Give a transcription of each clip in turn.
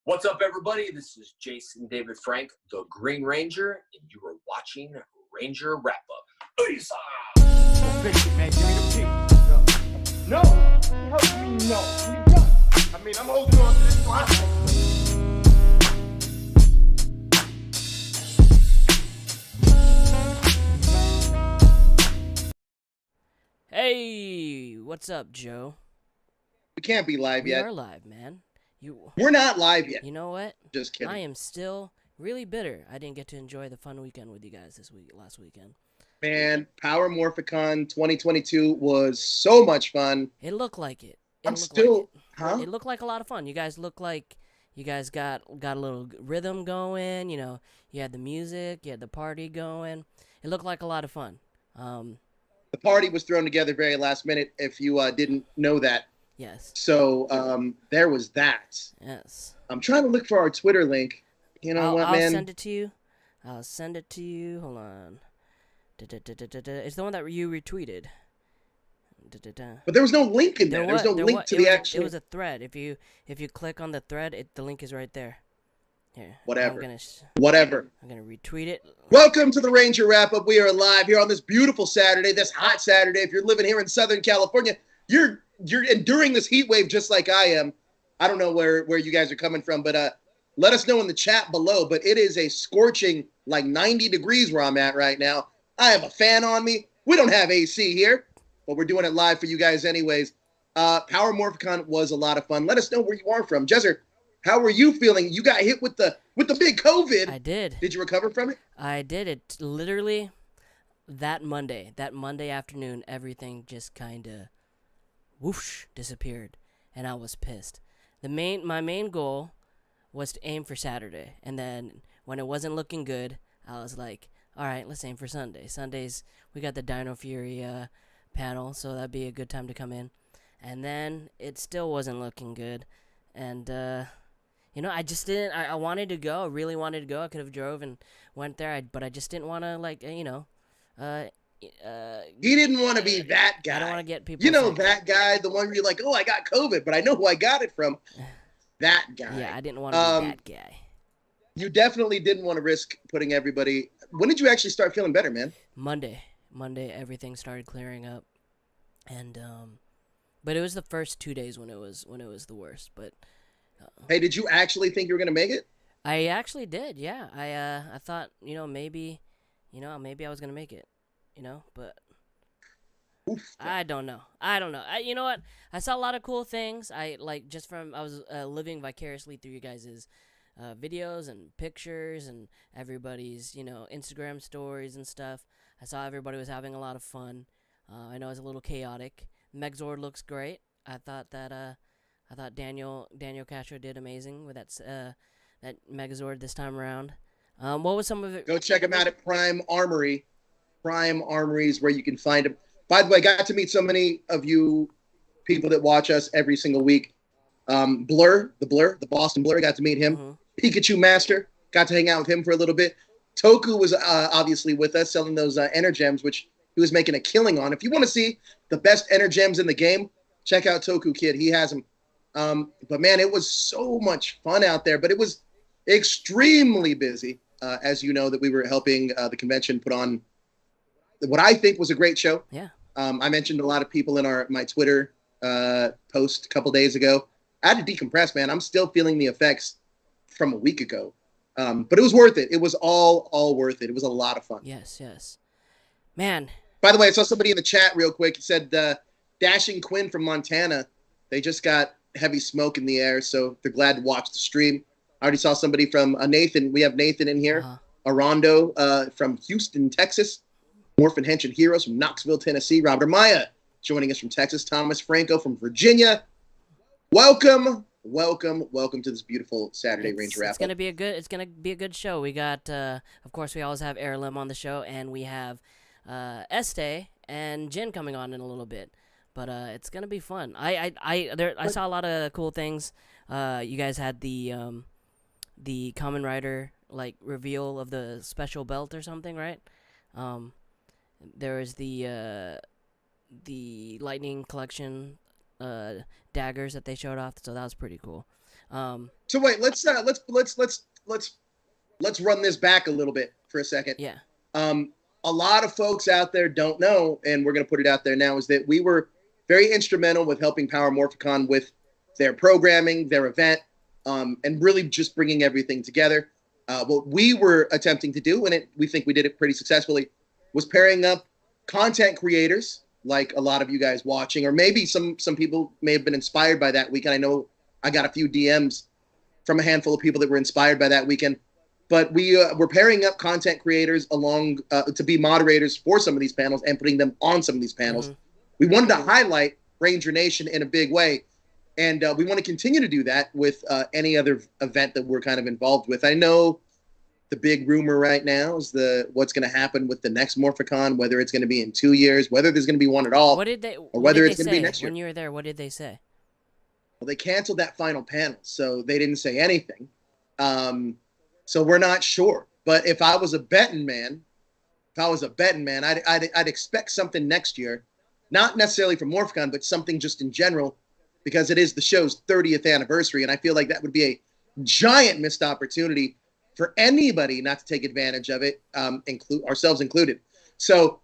What's up, everybody? This is Jason David Frank, the Green Ranger, and you are watching Ranger Wrap Up. Peace out! Man, give me the peace. No, help me, no. You got it. I mean, I'm holding on to this line. Hey, what's up, Joe? We can't be live We yet. are live, man. We're not live yet. You know what? Just kidding. I am still really bitter. I didn't get to enjoy the fun weekend with you guys last weekend. Man, Power Morphicon 2022 was so much fun. It looked like it. It looked like a lot of fun. You guys look like you guys got a little rhythm going. You know, you had the music, you had the party going. It looked like a lot of fun. The party was thrown together very last minute. If you didn't know that. Yes. So there was that. Yes. I'm trying to look for our Twitter link. You know what, man? I'll send it to you. Hold on. It's the one that you retweeted. But there was no link in there. There was no link to the actual. It was a thread. If you click on the thread, the link is right there. Here. Whatever. I'm gonna retweet it. Welcome to the Ranger Wrap Up. We are live here on this beautiful Saturday, this hot Saturday. If you're living here in Southern California, you're enduring this heat wave just like I am. I don't know where you guys are coming from, but let us know in the chat below. But it is a scorching, like 90 degrees where I'm at right now. I have a fan on me. We don't have AC here, but we're doing it live for you guys anyways. Power Morphicon was a lot of fun. Let us know where you are from. Jesser, how were you feeling? You got hit with the big COVID. I did. Did you recover from it? I did. It literally that Monday afternoon, everything just kind of whoosh disappeared, and I was pissed. My main goal was to aim for Saturday, and then when it wasn't looking good, I was like, all right, let's aim for Sunday. Sundays we got the Dino Fury panel, so that'd be a good time to come in. And then it still wasn't looking good, and I just didn't. I wanted to go. I really wanted to go. I could have drove and went there, but I just didn't want to, He didn't want to be that guy. I don't want to get people. You know that guy, the one where you're like, oh, I got COVID, but I know who I got it from. That guy. Yeah, I didn't want to be that guy. You definitely didn't want to risk putting everybody. When did you actually start feeling better, man? Monday, everything started clearing up, and but it was the first 2 days when it was the worst. But hey, did you actually think you were gonna make it? I actually did. Yeah, I thought maybe I was gonna make it. But Oof. I don't know. You know what? I saw a lot of cool things. I was living vicariously through you guys' videos and pictures and everybody's, Instagram stories and stuff. I saw everybody was having a lot of fun. I know it's a little chaotic. Megazord looks great. I thought Daniel Castro did amazing with that Megazord this time around. What was some of it? Go check him out at Prime Armory. Prime Armory is where you can find him. By the way, I got to meet so many of you people that watch us every single week. The Boston Blur, got to meet him. Mm-hmm. Pikachu Master, got to hang out with him for a little bit. Toku was obviously with us selling those Energems, which he was making a killing on. If you want to see the best Energems in the game, check out Toku Kid. He has them. But man, it was so much fun out there, but it was extremely busy. As you know, that we were helping the convention put on what I think was a great show. Yeah. I mentioned a lot of people in my Twitter post a couple days ago. I had to decompress, man. I'm still feeling the effects from a week ago. But it was worth it. It was all worth it. It was a lot of fun. Yes. Man. By the way, I saw somebody in the chat real quick. It said Dashing Quinn from Montana. They just got heavy smoke in the air, so they're glad to watch the stream. I already saw somebody from Nathan. We have Nathan in here. Arondo from Houston, Texas. Morphin Henshin Heroes from Knoxville, Tennessee. Robert Maya joining us from Texas. Thomas Franco from Virginia. Welcome to this beautiful Saturday Ranger Wrap Up. It's gonna be a good show. We got, of course, we always have Airlim on the show, and we have Este and Jin coming on in a little bit. But it's gonna be fun. I saw a lot of cool things. You guys had the Kamen Rider reveal of the special belt or something, right? There was the Lightning Collection daggers that they showed off, so that was pretty cool. So wait, let's run this back a little bit for a second. Yeah. A lot of folks out there don't know, and we're going to put it out there now, is that we were very instrumental with helping Power Morphicon with their programming, their event, and really just bringing everything together. What we were attempting to do, and we think we did it pretty successfully, was pairing up content creators, like a lot of you guys watching, or maybe some people may have been inspired by that weekend. I know I got a few DMs from a handful of people that were inspired by that weekend. But we were pairing up content creators along to be moderators for some of these panels and putting them on some of these panels. Mm-hmm. We wanted to highlight Ranger Nation in a big way. And we want to continue to do that with any other event that we're kind of involved with. I know the big rumor right now is what's going to happen with the next Morphicon, whether it's going to be in 2 years, whether there's going to be one at all, or whether it's going to be next year. When you were there, what did they say? Well, they canceled that final panel, so they didn't say anything. So we're not sure. But if I was a betting man, I'd expect something next year, not necessarily for Morphicon, but something just in general, because it is the show's 30th anniversary, and I feel like that would be a giant missed opportunity for anybody not to take advantage of it, ourselves included. So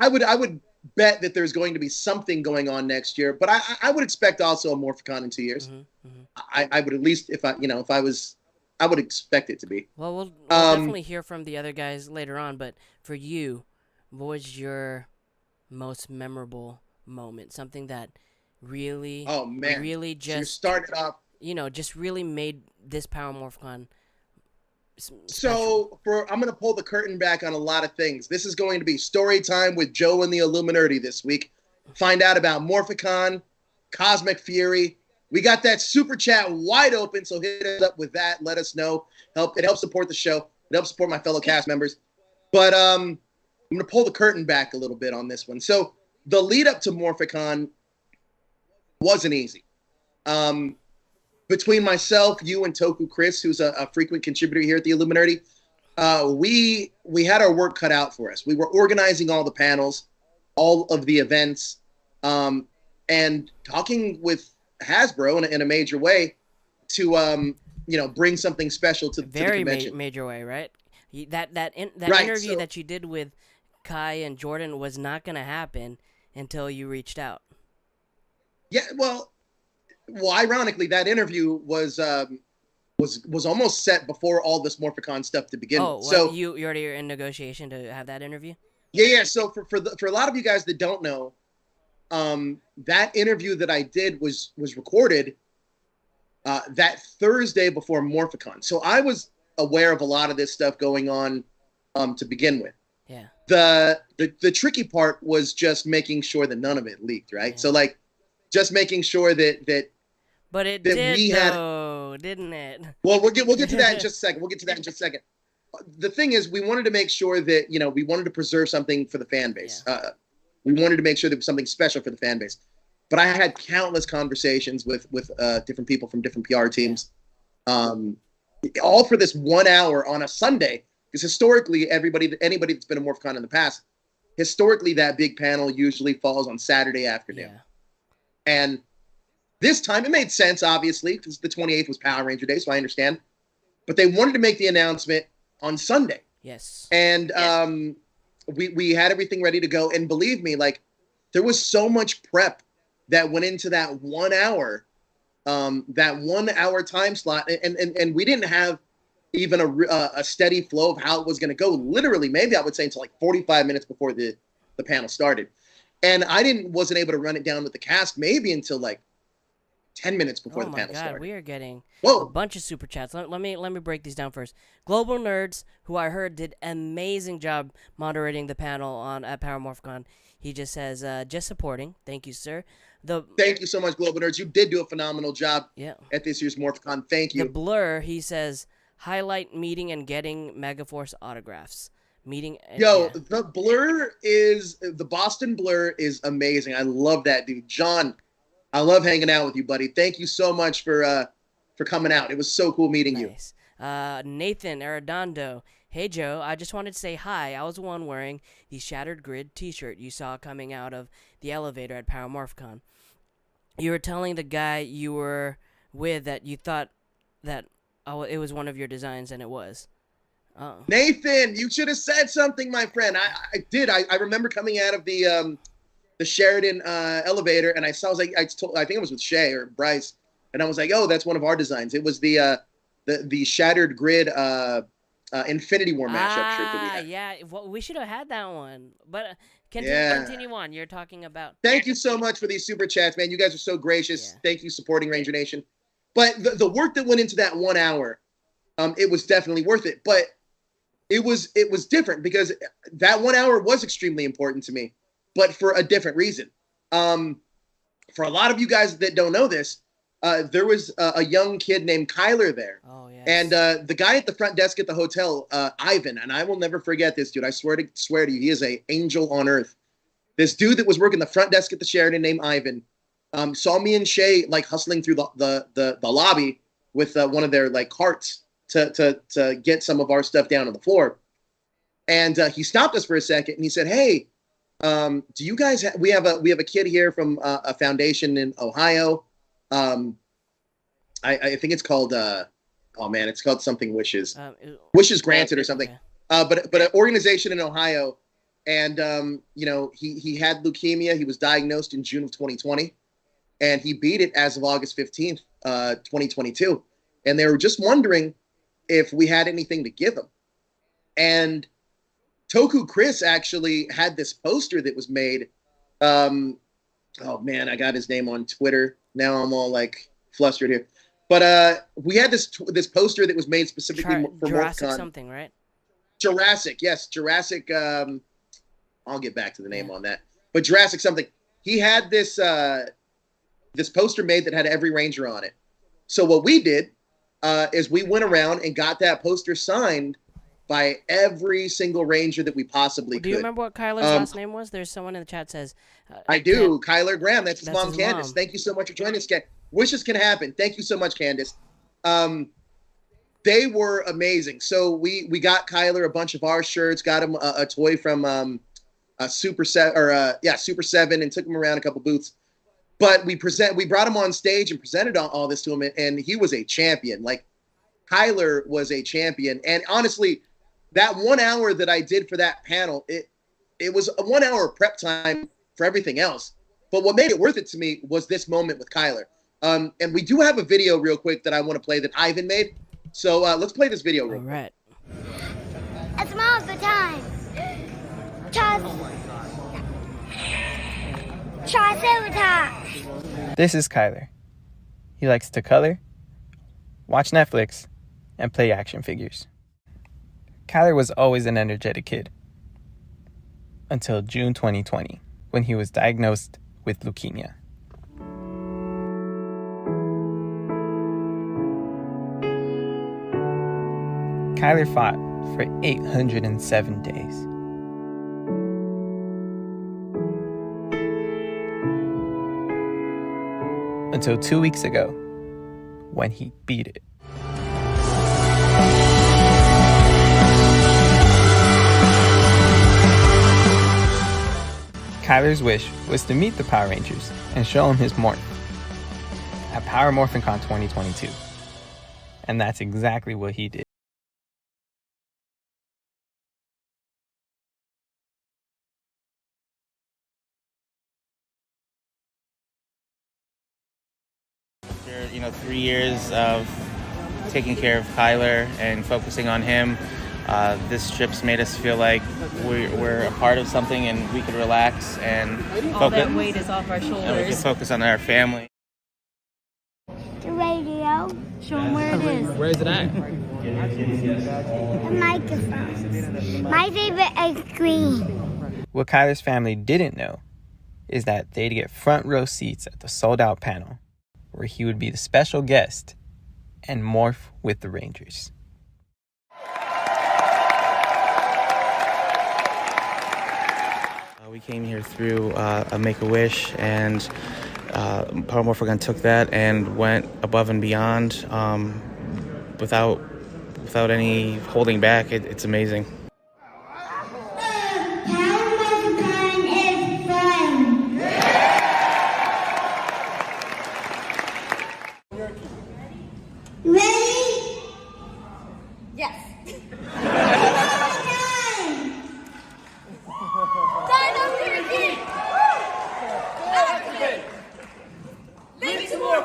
I would bet that there's going to be something going on next year, but I would expect also a Morphicon in 2 years. Mm-hmm, mm-hmm. I would at least, I would expect it to be. Well, we'll definitely hear from the other guys later on, but for you, what was your most memorable moment? Something that really, really just... So you started off... just really made this Power Morphicon special. So, I'm going to pull the curtain back on a lot of things. This is going to be story time with Joe and the Illuminerdi this week. Find out about Morphicon, Cosmic Fury. We got that super chat wide open, so hit us up with that. Let us know. It helps support the show. It helps support my fellow cast members. But I'm going to pull the curtain back a little bit on this one. So the lead up to Morphicon wasn't easy. Between myself, you, and Toku Chris, who's a frequent contributor here at the Illuminerdi, we had our work cut out for us. We were organizing all the panels, all of the events, and talking with Hasbro in a major way to bring something special to the convention. Very major way, right? That right, interview that you did with Kai and Jordan was not going to happen until you reached out. Yeah, well, ironically, that interview was almost set before all this Morphicon stuff to begin with. So you already are in negotiation to have that interview? Yeah. So for a lot of you guys that don't know, that interview that I did was recorded that Thursday before Morphicon. So I was aware of a lot of this stuff going on to begin with. Yeah. The tricky part was just making sure that none of it leaked, right? Yeah. So just making sure that But it did, didn't it? Well, we'll get to that in just a second. The thing is, we wanted to make sure that, we wanted to preserve something for the fan base. Yeah. We wanted to make sure there was something special for the fan base. But I had countless conversations with different people from different PR teams, all for this 1 hour on a Sunday. Because historically, anybody that's been a Morphicon in the past, historically that big panel usually falls on Saturday afternoon. Yeah. And this time it made sense, obviously, because the 28th was Power Ranger Day, so I understand. But they wanted to make the announcement on Sunday. Yes. And we had everything ready to go. And believe me, there was so much prep that went into that 1 hour, time slot. And we didn't have even a steady flow of how it was going to go. Literally, maybe I would say until 45 minutes before the panel started. And I wasn't able to run it down with the cast maybe until 10 minutes before the panel started. We are getting a bunch of super chats. Let me break these down first. Global Nerds, who I heard did amazing job moderating the panel at Power Morphicon. He just says, just supporting. Thank you, sir. Thank you so much, Global Nerds. You did do a phenomenal job at this year's Morphicon. Thank you. The Blur, he says, highlight meeting and getting Megaforce autographs. The Blur the Boston Blur is amazing. I love that dude. John, I love hanging out with you, buddy. Thank you so much for coming out. It was so cool meeting you. Nathan Arredondo. Hey, Joe, I just wanted to say hi. I was the one wearing the Shattered Grid t-shirt you saw coming out of the elevator at Power Morphicon. You were telling the guy you were with that you thought that it was one of your designs, and it was. Nathan, you should have said something, my friend. I did. I remember coming out of the Sheridan elevator, and I was like, I think it was with Shay or Bryce, and I was like, oh, that's one of our designs. It was the Shattered Grid Infinity War mashup shirt that we had. Yeah. Well, we should have had that one, but continue on. You're talking about. Thank you so much for these super chats, man. You guys are so gracious. Yeah. Thank you, supporting Ranger Nation. But the work that went into that 1 hour, it was definitely worth it. But it was different because that 1 hour was extremely important to me, but for a different reason. For a lot of you guys that don't know this, there was a young kid named Kyler there. Oh, yes. And the guy at the front desk at the hotel, Ivan, and I will never forget this dude. I swear to you, he is an angel on earth. This dude that was working the front desk at the Sheridan named Ivan saw me and Shay like hustling through the lobby with one of their like carts to get some of our stuff down on the floor. And he stopped us for a second and he said, "Hey, do you guys we have a kid here from a foundation in Ohio. I think it's called it's called something Wishes. Wishes Granted or something. Yeah. But an organization in Ohio, and he had leukemia. He was diagnosed in June of 2020, and he beat it as of August 15th, 2022. And they were just wondering if we had anything to give him. And Toku Chris actually had this poster that was made. Oh man, I got his name on Twitter. Now I'm all like flustered here. But we had this poster that was made specifically for Jurassic MorphCon. Something, right? Jurassic, yes, Jurassic. I'll get back to the name on that. But Jurassic something. He had this poster made that had every Ranger on it. So what we did is we went around and got that poster signed by every single Ranger that we possibly could. Do you remember what Kyler's last name was? There's someone in the chat says. I do. Kyler Graham. That's his mom, Candace. Thank you so much for joining us, Candace. Wishes can happen. Thank you so much, Candace. They were amazing. So we got Kyler a bunch of our shirts, got him a toy from Super 7, and took him around a couple booths. But we brought him on stage and presented all this to him, and he was a champion. Like, Kyler was a champion. And honestly, that 1 hour that I did for that panel, it was a 1 hour prep time for everything else. But what made it worth it to me was this moment with Kyler. And we do have a video real quick that I want to play that Ivan made. So let's play this video real quick. All right. A small good time. Triceratops. This is Kyler. He likes to color, watch Netflix, and play action figures. Kyler was always an energetic kid. Until June 2020, when he was diagnosed with leukemia. Kyler fought for 807 days. Until 2 weeks ago, when he beat it. Kyler's wish was to meet the Power Rangers and show them his morph at Power MorphinCon 2022. And that's exactly what he did. After 3 years of taking care of Kyler and focusing on him, this trip's made us feel like we're a part of something and we could relax and all that weight is off our shoulders. And we can focus on our family. The radio. Show them where it is. Where is it at? The microphone. My favorite is green. What Kyler's family didn't know is that they'd get front row seats at the sold-out panel, where he would be the special guest and morph with the Rangers. We came here through a Make-A-Wish, and Power MorphinCon took that and went above and beyond without any holding back. It's amazing. Ready? Tyler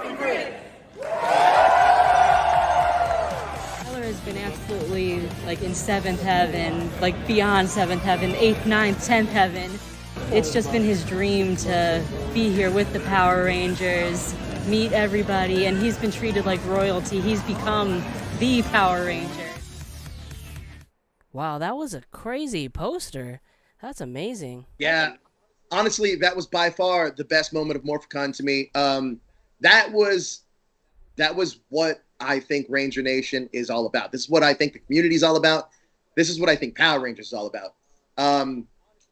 has been absolutely like in seventh heaven, like beyond seventh heaven, eighth, ninth, 10th heaven. It's just been his dream to be here with the Power Rangers, meet everybody, and he's been treated like royalty. He's become the Power Ranger. Wow, that was a crazy poster. That's amazing. Yeah, honestly, that was by far the best moment of Morphicon to me. That was what I think Ranger Nation is all about. This is what I think the community is all about. This is what I think Power Rangers is all about.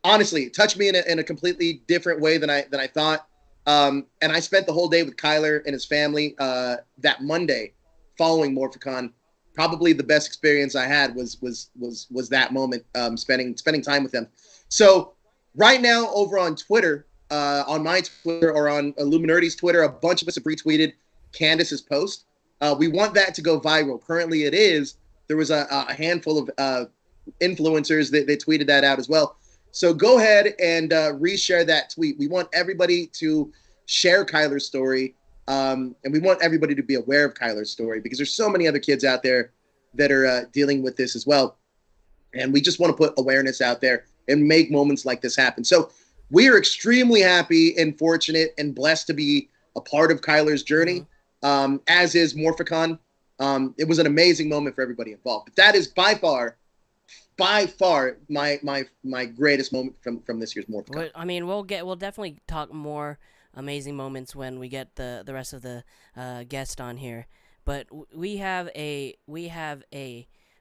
Honestly, it touched me in a completely different way than I thought. And I spent the whole day with Kyler and his family that Monday following Morphicon. Probably the best experience I had was that moment, spending time with them. So right now over on Twitter, on my Twitter or on Illuminerdi's Twitter, a bunch of us have retweeted Candace's post. We want that to go viral. Currently it is. There was a handful of influencers that they tweeted that out as well. So go ahead and reshare that tweet. We want everybody to share Kyler's story. And we want everybody to be aware of Kyler's story because there's so many other kids out there that are dealing with this as well. And we just want to put awareness out there and make moments like this happen. So we are extremely happy and fortunate and blessed to be a part of Kyler's journey, as is Morphicon. It was an amazing moment for everybody involved. But that is by far my greatest moment from this year's Morphicon. I mean, we'll definitely talk more amazing moments when we get the rest of the guests on here. But we have a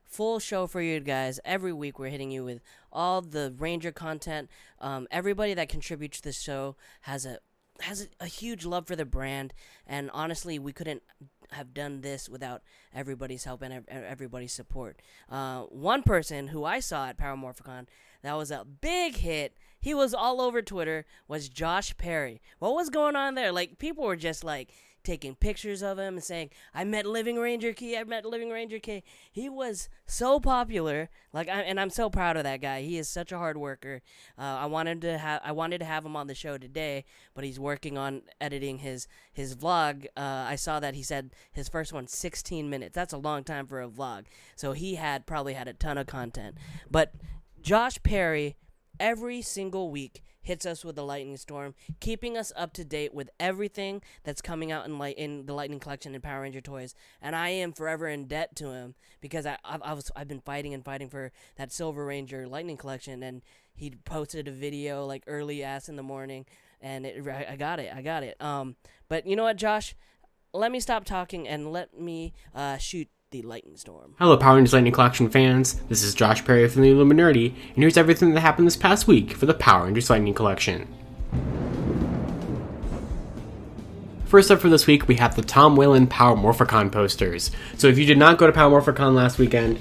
full show for you guys. Every week we're hitting you with all the Ranger content. Everybody that contributes to the show has a huge love for the brand, and honestly, we couldn't have done this without everybody's help and everybody's support. One person who I saw at Power Morphicon that was a big hit, he was all over Twitter, was Josh Perry. What was going on there? Like, people were just like taking pictures of him and saying, I met Living Ranger Key. He was so popular, and I'm so proud of that guy. He is such a hard worker. I wanted to have him on the show today, but he's working on editing his vlog. I saw that he said his first one's 16 minutes. That's a long time for a vlog. So he probably had a ton of content. But Josh Perry, every single week, hits us with a lightning storm, keeping us up to date with everything that's coming out in the Lightning Collection and Power Ranger toys. And I am forever in debt to him because I've been fighting for that Silver Ranger Lightning Collection, and he posted a video like early ass in the morning, and I got it. But you know what, Josh? Let me stop talking and let me shoot the lightning storm. Hello, Power Rangers Lightning Collection fans. This is Josh Perry from the Illuminerdi, and here's everything that happened this past week for the Power Rangers Lightning Collection. First up for this week, we have the Tom Whalen Power Morphicon posters. So if you did not go to Power Morphicon last weekend,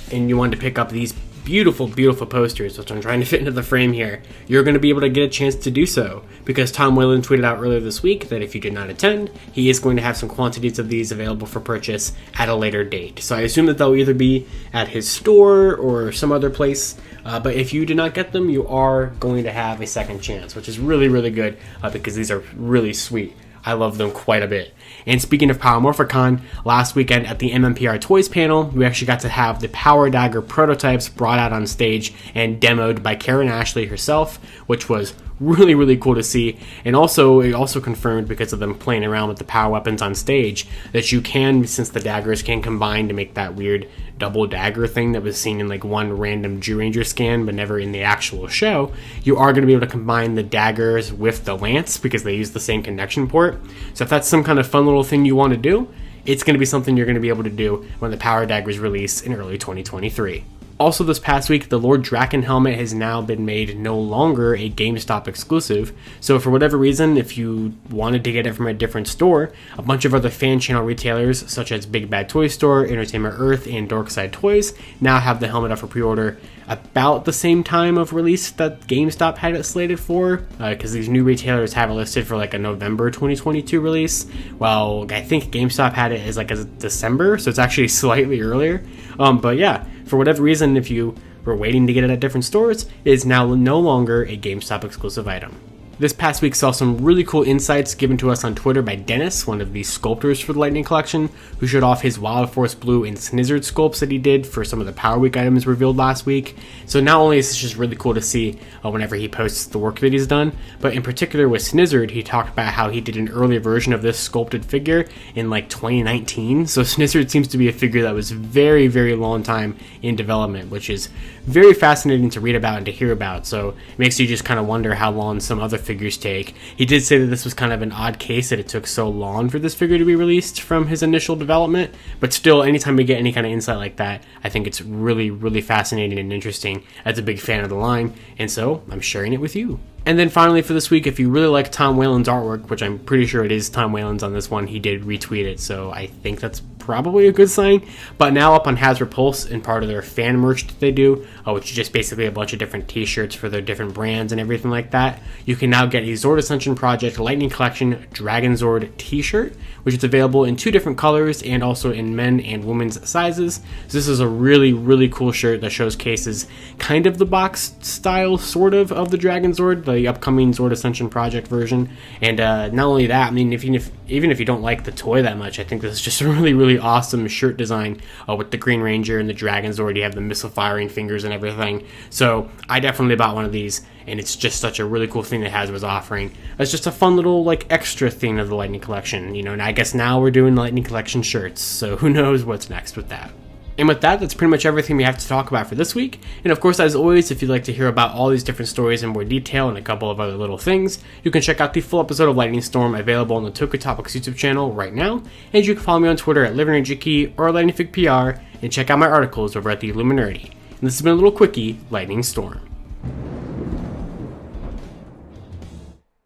and you wanted to pick up these beautiful, beautiful posters, which I'm trying to fit into the frame here, you're going to be able to get a chance to do so, because Tom Whalen tweeted out earlier this week that if you did not attend, he is going to have some quantities of these available for purchase at a later date. So I assume that they'll either be at his store or some other place, but if you did not get them, you are going to have a second chance, which is really, really good, because these are really sweet. I love them quite a bit. And speaking of Power Morphicon, last weekend at the MMPR Toys panel, we actually got to have the Power Dagger prototypes brought out on stage and demoed by Karen Ashley herself, which was really, really cool to see. And also, it also confirmed, because of them playing around with the power weapons on stage, that you can, since the daggers can combine to make that weird double dagger thing that was seen in like one random G-Ranger scan but never in the actual show, you are going to be able to combine the daggers with the lance because they use the same connection port. So if that's some kind of fun little thing you want to do, it's going to be something you're going to be able to do when the Power Daggers release in early 2023. Also this past week, the Lord Draken helmet has now been made no longer a GameStop exclusive, so for whatever reason, if you wanted to get it from a different store, a bunch of other fan channel retailers such as Big Bad Toy Store, Entertainment Earth, and Dorkside Toys now have the helmet up for pre-order about the same time of release that GameStop had it slated for, because these new retailers have it listed for like a November 2022 release, while I think GameStop had it as like a December, so it's actually slightly earlier. But yeah, for whatever reason, if you were waiting to get it at different stores, it is now no longer a GameStop exclusive item. This past week saw some really cool insights given to us on Twitter by Dennis, one of the sculptors for the Lightning Collection, who showed off his Wild Force Blue and Snizzard sculpts that he did for some of the Power Week items revealed last week. So not only is this just really cool to see whenever he posts the work that he's done, but in particular with Snizzard, he talked about how he did an earlier version of this sculpted figure in like 2019. So Snizzard seems to be a figure that was very, very long time in development, which is very fascinating to read about and to hear about. So it makes you just kind of wonder how long some other figures take. He did say that this was kind of an odd case that it took so long for this figure to be released from his initial development, but still, anytime we get any kind of insight like that, I think it's really, really fascinating and interesting. As a big fan of the line, and so I'm sharing it with you. And then finally for this week, if you really like Tom Whalen's artwork, which I'm pretty sure it is Tom Whalen's on this one, he did retweet it, so I think that's probably a good sign. But now up on Hasbro Pulse, and part of their fan merch that they do, which is just basically a bunch of different t-shirts for their different brands and everything like that, you can now get a Zord Ascension Project Lightning Collection Dragon Zord t-shirt, which is available in 2 different colors and also in men and women's sizes. So this is a really, really cool shirt that showcases kind of the box style, sort of the Dragon Zord, the upcoming Zord Ascension Project version. And not only that, I mean, even if you don't like the toy that much, I think this is just a really, really awesome shirt design with the Green Ranger and the Dragon Zord. You have the missile firing fingers and everything. So I definitely bought one of these, and it's just such a really cool thing that Hasbro's offering. It's just a fun little like extra thing of the Lightning Collection, you know. And I guess now we're doing Lightning Collection shirts, so who knows what's next with that. And with that, that's pretty much everything we have to talk about for this week. And of course, as always, if you'd like to hear about all these different stories in more detail and a couple of other little things, you can check out the full episode of Lightning Storm available on the Tokusatsu YouTube channel right now. And you can follow me on Twitter at LivingRGK or LightningFigPR, and check out my articles over at the Illuminerdi. And this has been a little quickie Lightning Storm.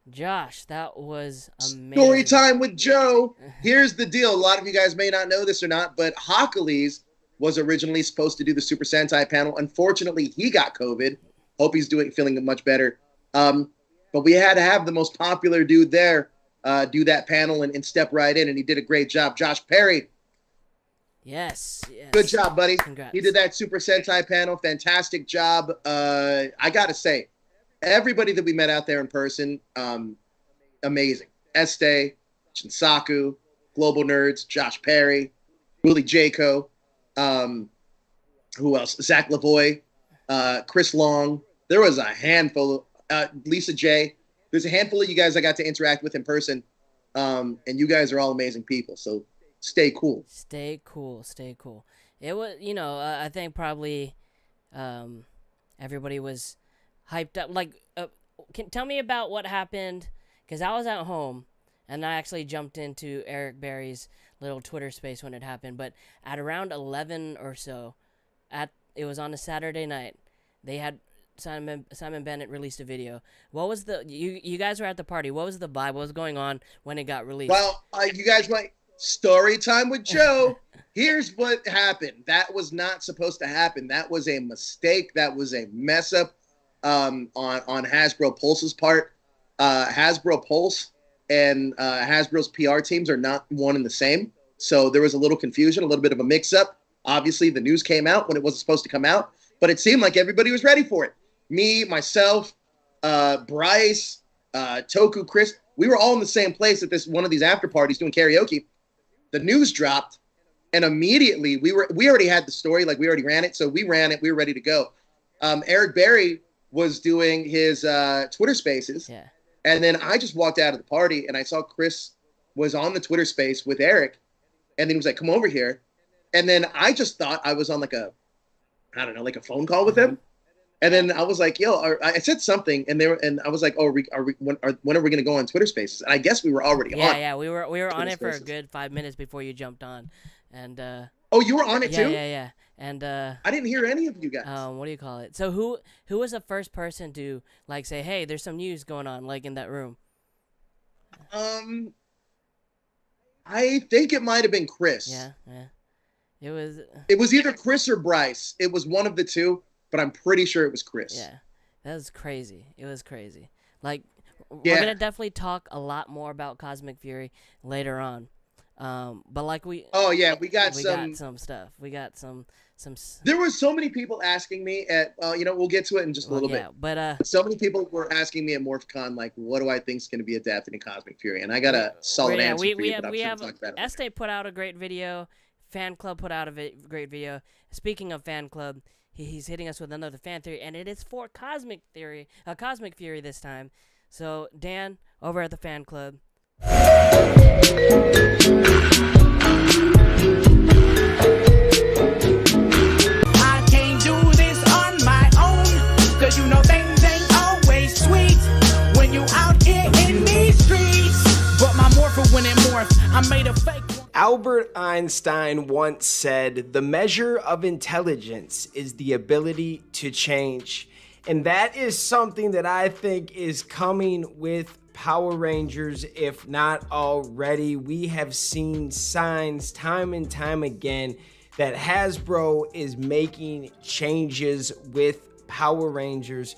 Josh, that was amazing. Story time with Joe. Here's the deal. A lot of you guys may not know this or not, but Hercules was originally supposed to do the Super Sentai panel. Unfortunately, he got COVID. Hope he's feeling much better. But we had to have the most popular dude there do that panel and step right in, and he did a great job. Josh Perry. Yes. Good job, buddy. Congrats. He did that Super Sentai panel. Fantastic job. I got to say, everybody that we met out there in person, amazing. Este, Shinsaku, Global Nerds, Josh Perry, Willie Jaco, who else? Zach Lavoie, Chris Long. There was a handful of Lisa J. There's a handful of you guys I got to interact with in person, and you guys are all amazing people. So stay cool. Stay cool. Stay cool. It was, I think probably everybody was hyped up. Like, tell me about what happened, because I was at home, and I actually jumped into Eric Berry's little Twitter space when it happened. But at around 11 or so, it was on a Saturday night, they had Simon Bennett released a video. What was you guys were at the party? What was the vibe? What was going on when it got released? Well, you guys might story time with Joe. Here's what happened. That was not supposed to happen. That was a mistake. That was a mess up on Hasbro Pulse's part. Hasbro Pulse and Hasbro's PR teams are not one and the same. So there was a little confusion, a little bit of a mix-up. Obviously, the news came out when it wasn't supposed to come out, but it seemed like everybody was ready for it. Me, myself, Bryce, Toku, Chris, we were all in the same place at one of these after parties doing karaoke. The news dropped, and immediately we already had the story, like we already ran it, so we ran it. We were ready to go. Eric Berry was doing his Twitter Spaces, yeah. And then I just walked out of the party, and I saw Chris was on the Twitter Space with Eric, and then he was like, "Come over here," and then I just thought I was on like a phone call with him, and then I was like, "Yo," I said something, and I was like, "Oh, when are we going to go on Twitter Spaces?" And I guess we were already on. Yeah, we were on it for a good 5 minutes before you jumped on, and oh, you were on it too? Yeah. And I didn't hear any of you guys. What do you call it? So who was the first person to like say, "Hey, there's some news going on," like in that room? I think it might have been Chris. Yeah. It was either Chris or Bryce. It was one of the two, but I'm pretty sure it was Chris. Yeah, that was crazy. It was crazy. Like, yeah. We're gonna definitely talk a lot more about Cosmic Fury later on. But like we. Oh yeah, we got some stuff. We got some There were so many people asking me at, we'll get to it in just a little bit. But so many people were asking me at MorphCon, like, what do I think is going to be adapted in Cosmic Fury? And I got a solid answer for you, but I'm sure we'll talk about it. Estee put out a great video. Fan Club put out a great video. Speaking of Fan Club, he's hitting us with another fan theory, and it is for Cosmic Fury this time. So, Dan, over at the Fan Club. I can't do this on my own, 'cause you know things ain't always sweet when you out here in these streets. But my morpher, when it morphed, I made a fake one. Albert Einstein once said, "The measure of intelligence is the ability to change." And that is something that I think is coming with Power Rangers, if not already. We have seen signs time and time again that Hasbro is making changes with Power Rangers.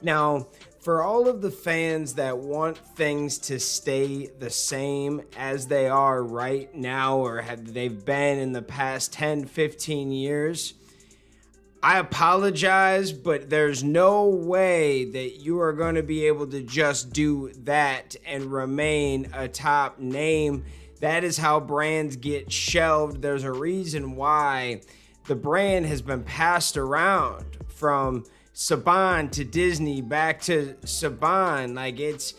Now, for all of the fans that want things to stay the same as they are right now, or they've been in the past 10, 15 years, I apologize, but there's no way that you are going to be able to just do that and remain a top name. That is how brands get shelved. There's a reason why the brand has been passed around from Saban to Disney, back to Saban. Like it's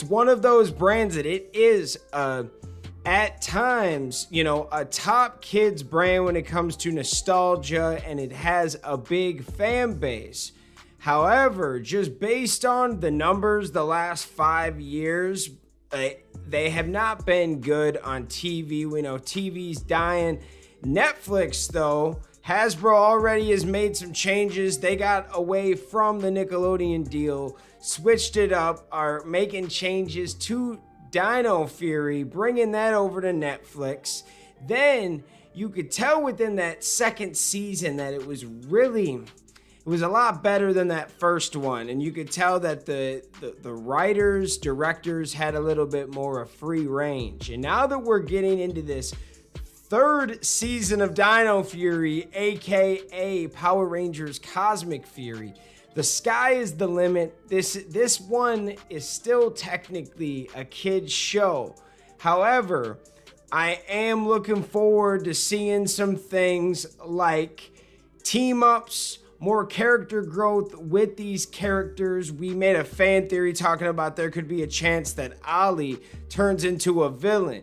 one of those brands that it is at times, a top kids brand when it comes to nostalgia, and it has a big fan base. However, just based on the numbers the last 5 years, they have not been good on TV. We know TV's dying. Netflix, though, Hasbro already has made some changes. They got away from the Nickelodeon deal, switched it up, are making changes to Dino Fury, bringing that over to Netflix. Then you could tell within that second season that it was a lot better than that first one. And you could tell that the writers, directors had a little bit more of free range. And now that we're getting into this third season of Dino Fury, aka Power Rangers Cosmic Fury, the sky is the limit. This one is still technically a kid's show. However, I am looking forward to seeing some things like team-ups, more character growth with these characters. We made a fan theory talking about there could be a chance that Ollie turns into a villain.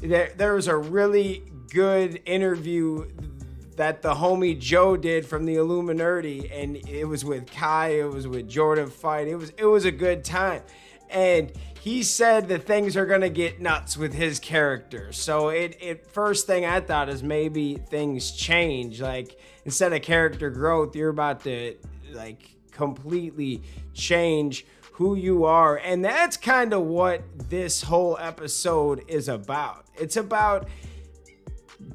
There was a really good interview that the homie Joe did from the Illuminerdi, and it was with Kai, it was with Jordan Fight. It was a good time. And he said that things are gonna get nuts with his character. So it first thing I thought is maybe things change. Like, instead of character growth, you're about to completely change who you are. And that's kind of what this whole episode is about. It's about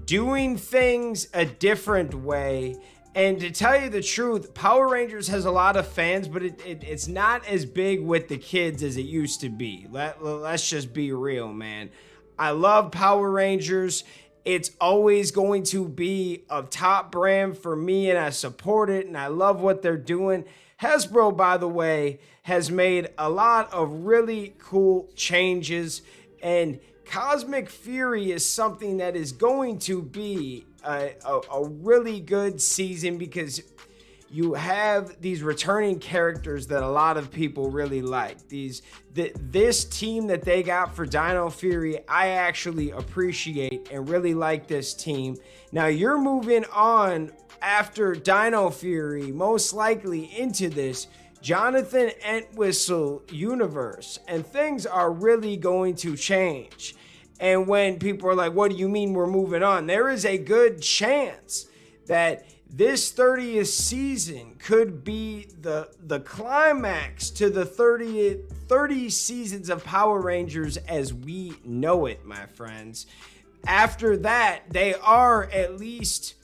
doing things a different way. And to tell you the truth, Power Rangers has a lot of fans, but it's not as big with the kids as it used to be. Let's just be real, man. I love Power Rangers. It's always going to be a top brand for me, and I support it, and I love what they're doing. Hasbro, by the way, has made a lot of really cool changes, and Cosmic Fury is something that is going to be a really good season, because you have these returning characters that a lot of people really like. This team that they got for Dino Fury, I actually appreciate and really like this team. Now you're moving on after Dino Fury, most likely into this Jonathan Entwistle universe, and things are really going to change. And when people are like, what do you mean we're moving on? There is a good chance that this 30th season could be the climax to the 30 seasons of Power Rangers as we know it, my friends. After that, they are at least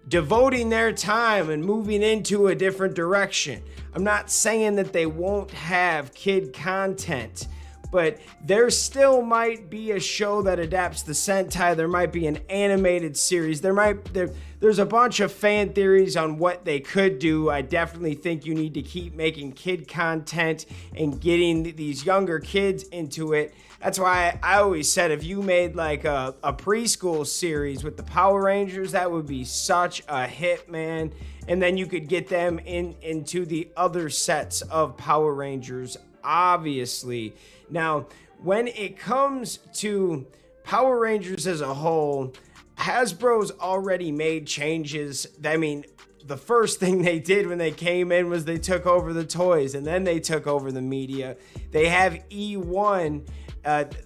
devoting their time and moving into a different direction. I'm not saying that they won't have kid content, but there still might be a show that adapts the Sentai. There might be an animated series. There's a bunch of fan theories on what they could do. I definitely think you need to keep making kid content and getting these younger kids into it. That's why I always said if you made like a preschool series with the Power Rangers, that would be such a hit, man. And then you could get them into the other sets of Power Rangers, obviously. Now, when it comes to Power Rangers as a whole, Hasbro's already made changes. I mean, the first thing they did when they came in was they took over the toys, and then they took over the media. They have E1.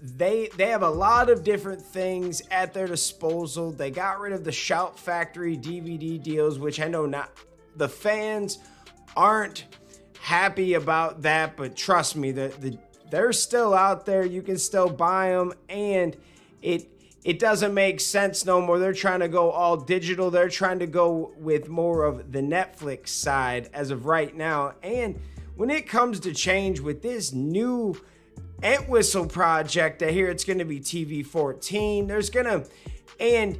They have a lot of different things at their disposal. They got rid of the Shout Factory DVD deals, which I know not the fans aren't happy about that, but trust me, they're still out there. You can still buy them, and it doesn't make sense no more. They're trying to go all digital. They're trying to go with more of the Netflix side as of right now. And when it comes to change with this new Entwistle project, I hear it's going to be TV 14. And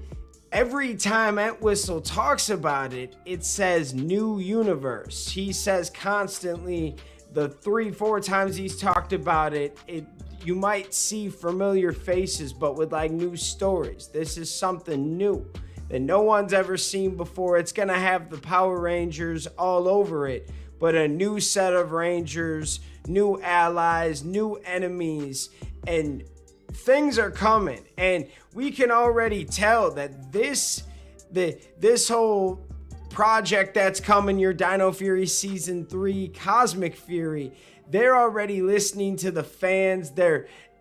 every time Entwistle talks about it, it says new universe. He says constantly, the 3-4 times he's talked about it, you might see familiar faces, but with like new stories. This is something new that no one's ever seen before. It's going to have the Power Rangers all over it, but a new set of Rangers, new allies, new enemies, and things are coming. And we can already tell that this whole project that's coming, your Dino Fury Season 3, Cosmic Fury, they're already listening to the fans.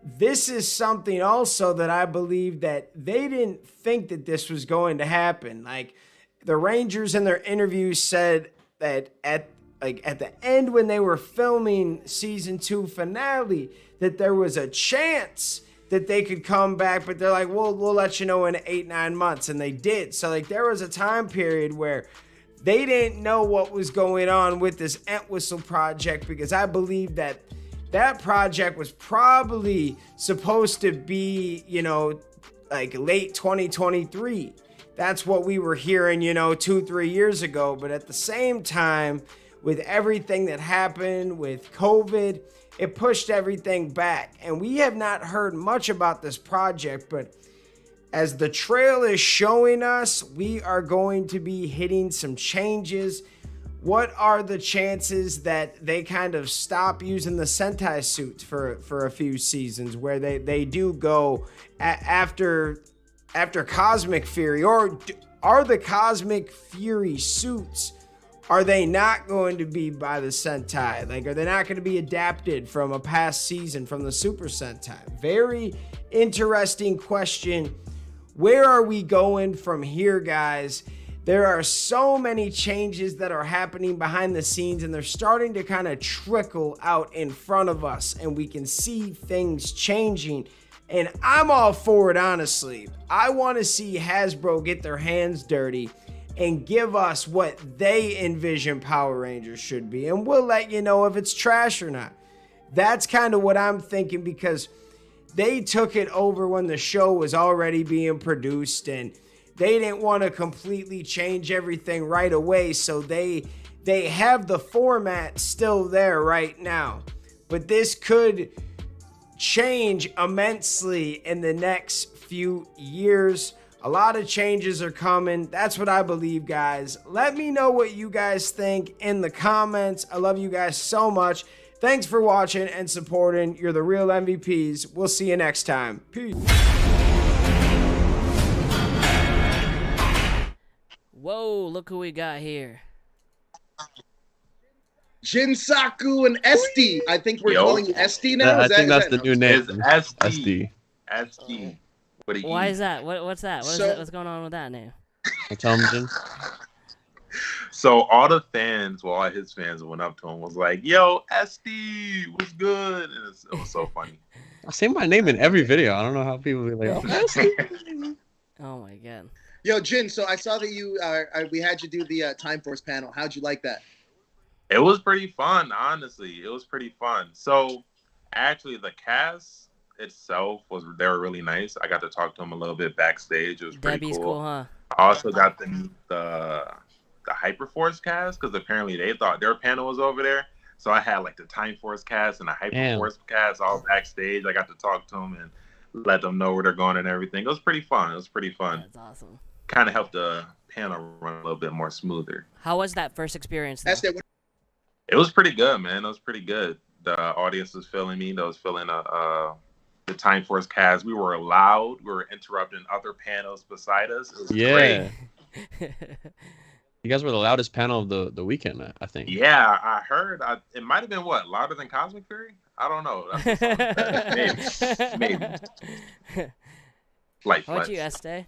This is something also that I believe that they didn't think that this was going to happen. Like, the Rangers in their interviews said that at the end when they were filming Season 2 finale, that there was a chance that they could come back, but they're like, we'll let you know in 8-9 months, and they did. So like there was a time period where they didn't know what was going on with this Entwistle project, because I believe that project was probably supposed to be, like late 2023. That's what we were hearing, 2-3 years ago. But at the same time, with everything that happened with COVID, it pushed everything back. And we have not heard much about this project, but as the trail is showing us, we are going to be hitting some changes. What are the chances that they kind of stop using the Sentai suits for a few seasons, where they do go after Cosmic Fury? Or are the Cosmic Fury suits, are they not going to be by the Sentai? Like, are they not going to be adapted from a past season from the Super Sentai? Very interesting question. Where are we going from here, guys? There are so many changes that are happening behind the scenes, and they're starting to kind of trickle out in front of us, and we can see things changing. And I'm all for it, honestly. I want to see Hasbro get their hands dirty and give us what they envision Power Rangers should be. And we'll let you know if it's trash or not. That's kind of what I'm thinking, because they took it over when the show was already being produced, and they didn't want to completely change everything right away. So they have the format still there right now. But this could change immensely in the next few years. A lot of changes are coming. That's what I believe, guys. Let me know what you guys think in the comments. I love you guys so much. Thanks for watching and supporting. You're the real MVPs. We'll see you next time. Peace. Whoa, look who we got here. Jinsaku and SD. I think we're calling you SD now. I think that's the new name. It's SD. SD. Why is that? What's that? What's going on with that name? Tell him, Jin. So all the fans, well, all his fans went up to him, was like, "Yo, SD, what's good?" And it was so funny. I say my name in every video. I don't know how people be like, "Oh, SD." Oh my god. Yo, Jin. So I saw that you we had you do the Time Force panel. How'd you like that? It was pretty fun, honestly. It was pretty fun. So Actually, the cast itself they were really nice. I got to talk to them a little bit backstage. It was pretty Debbie's cool. cool, huh? I also got the Hyperforce cast because apparently they thought their panel was over there. So I had like the Time Force cast and the Hyperforce cast all backstage. I got to talk to them and let them know where they're going and everything. It was pretty fun. That's awesome. Kind of helped the panel run a little bit more smoother. How was that first experience? It was pretty good, man. It was pretty good. The audience was feeling me. They was feeling the Time Force cast. We were loud. We were interrupting other panels beside us. It was great. You guys were the loudest panel of the weekend, I think. Yeah, I heard. It might have been louder than Cosmic Fury? I don't know. Maybe. How about you, Este?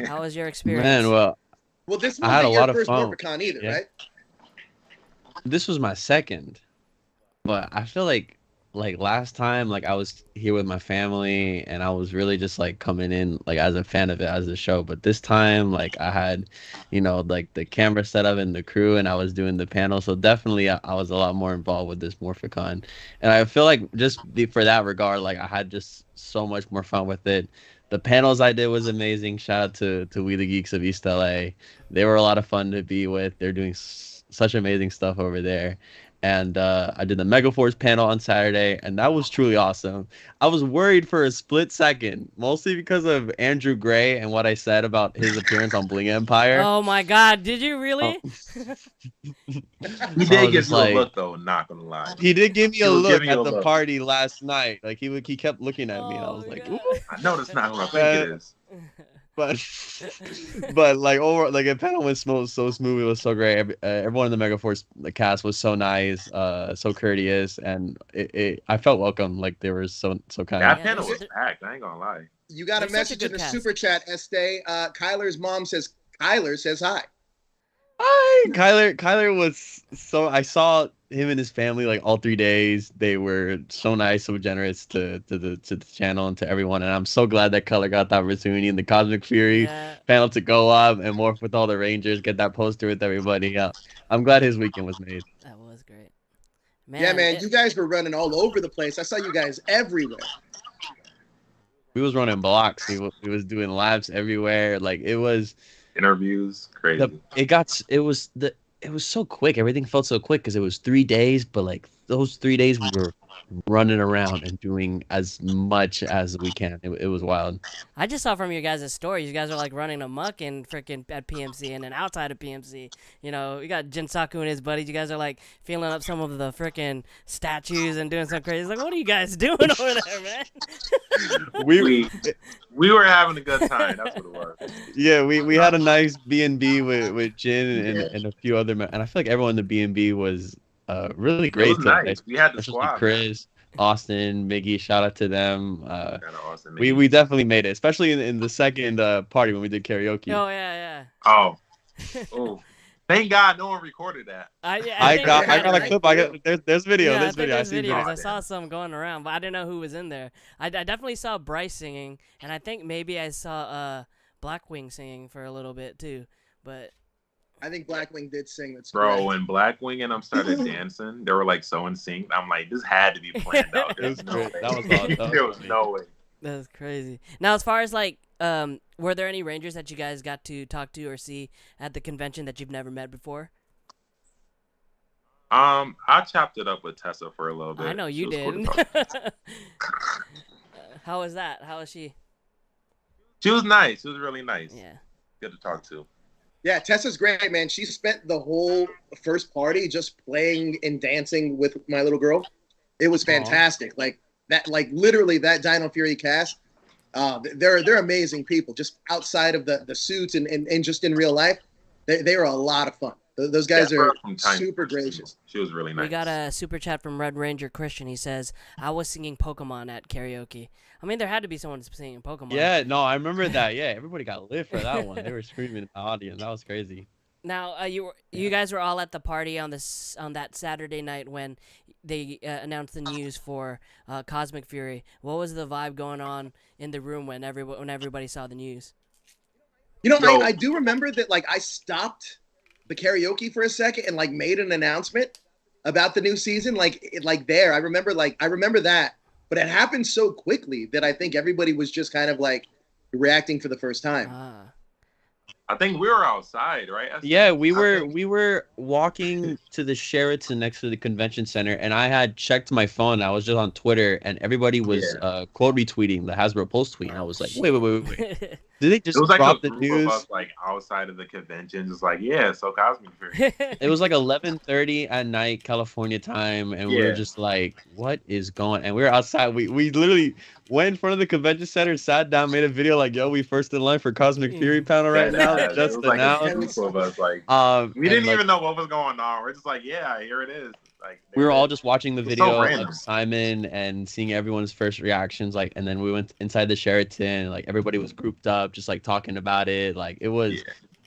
How was your experience? Man, well, this I had a lot your of first fun. Morphicon either, right? This was my second, but I feel like last time, I was here with my family and I was really just coming in as a fan of it as a show. But this time, I had, the camera setup and the crew, and I was doing the panel. So definitely, I was a lot more involved with this Morphicon, and I feel like for that regard, I had just so much more fun with it. The panels I did was amazing. Shout out to We the Geeks of East LA. They were a lot of fun to be with. They're doing such amazing stuff over there. And I did the Megaforce panel on Saturday, and that was truly awesome. I was worried for a split second, mostly because of Andrew Gray and what I said about his appearance on Bling Empire. Oh my God! Did you really? He did give you a look, though. Not gonna lie. He did give me a look at the party last night. He kept looking at me, and I was like, ooh. I know that's not what I think it is. But over the panel went so smooth. It was so great. Everyone in the Megaforce cast was so nice, so courteous, and I felt welcome. They were so kind. That panel was packed. I ain't gonna lie. You got a message in the super chat, Este. Kyler's mom says Kyler says hi. Hi, Kyler was so. I saw him and his family all 3 days. They were so nice, so generous to the channel and to everyone. And I'm so glad that Kyler got the opportunity in the Cosmic Fury panel to go up and morph with all the Rangers, get that poster with everybody. Yeah, I'm glad his weekend was made. That was great. Man, you guys were running all over the place. I saw you guys everywhere. We was running blocks. We was doing laps everywhere. It was interviews, crazy. It was so quick. Everything felt so quick because it was 3 days, but those 3 days we were running around and doing as much as we can. It was wild. I just saw from your guys' stories, you guys are running amok and freaking at PMC and then outside of PMC. You got Jinsaku and his buddies. You guys are feeling up some of the freaking statues and doing some crazy. What are you guys doing over there, man? We were having a good time. That's what it was. Yeah, we had a nice B&B with Jin and a few other men. And I feel like everyone in the B&B was really great. It was nice. We had the squad. Chris, Austin, Miggy, shout out to them. We definitely made it, especially in the second party when we did karaoke. Oh yeah. Oh. Thank God no one recorded that. I got a clip. There's video. Yeah, there's video. There's videos. I saw some going around, but I didn't know who was in there. I definitely saw Bryce singing, and I think maybe I saw Blackwing singing for a little bit too. But I think Blackwing did sing. That's bro. When Blackwing and them started dancing, they were so in sync. I'm like, this had to be planned out. There's no way. That was awesome. There was no way. That's crazy. Now, as far as were there any Rangers that you guys got to talk to or see at the convention that you've never met before? I chopped it up with Tessa for a little bit. I know you did. How was that? How was she? She was nice. She was really nice. Yeah. Good to talk to. Yeah, Tessa's great, man. She spent the whole first party just playing and dancing with my little girl. It was fantastic. Literally that Dino Fury cast. They're amazing people. Just outside of the suits and just in real life, they are a lot of fun. Those guys are super gracious. She was really nice. We got a super chat from Red Ranger Christian. He says, I was singing Pokemon at karaoke. I mean, there had to be someone singing Pokemon. Yeah, no, I remember that. Yeah, everybody got lit for that one. They were screaming in the audience. That was crazy. Now, you guys were all at the party on that Saturday night when they announced the news for Cosmic Fury. What was the vibe going on in the room when everybody saw the news? I do remember that I stopped the karaoke for a second and made an announcement about the new season. I remember that, but it happened so quickly that I think everybody was just kind of like reacting for the first time. I think we were outside, right? Yeah, we were walking to the Sheraton next to the convention center, and I had checked my phone. I was just on Twitter, and everybody was quote retweeting the Hasbro Pulse tweet. And I was like, wait. Did they just It was like drop a the group news? of us like outside of the convention, just like, yeah, so Cosmic Fury. It was like 11:30 at night, California time, and we were Yeah. just like, "What is going?" And we were outside. We literally went in front of the convention center, sat down, made a video like, "Yo, we first in line for Cosmic Fury panel right now." Yeah, Just it was like a announced. group of us, like we And, didn't like, even know what was going on. We're just like, yeah, here it is. Like we were all just watching the It was so video random. of Simon and seeing everyone's first reactions, like, and then we went inside the Sheraton, like everybody was grouped up, just like talking about it. Like it was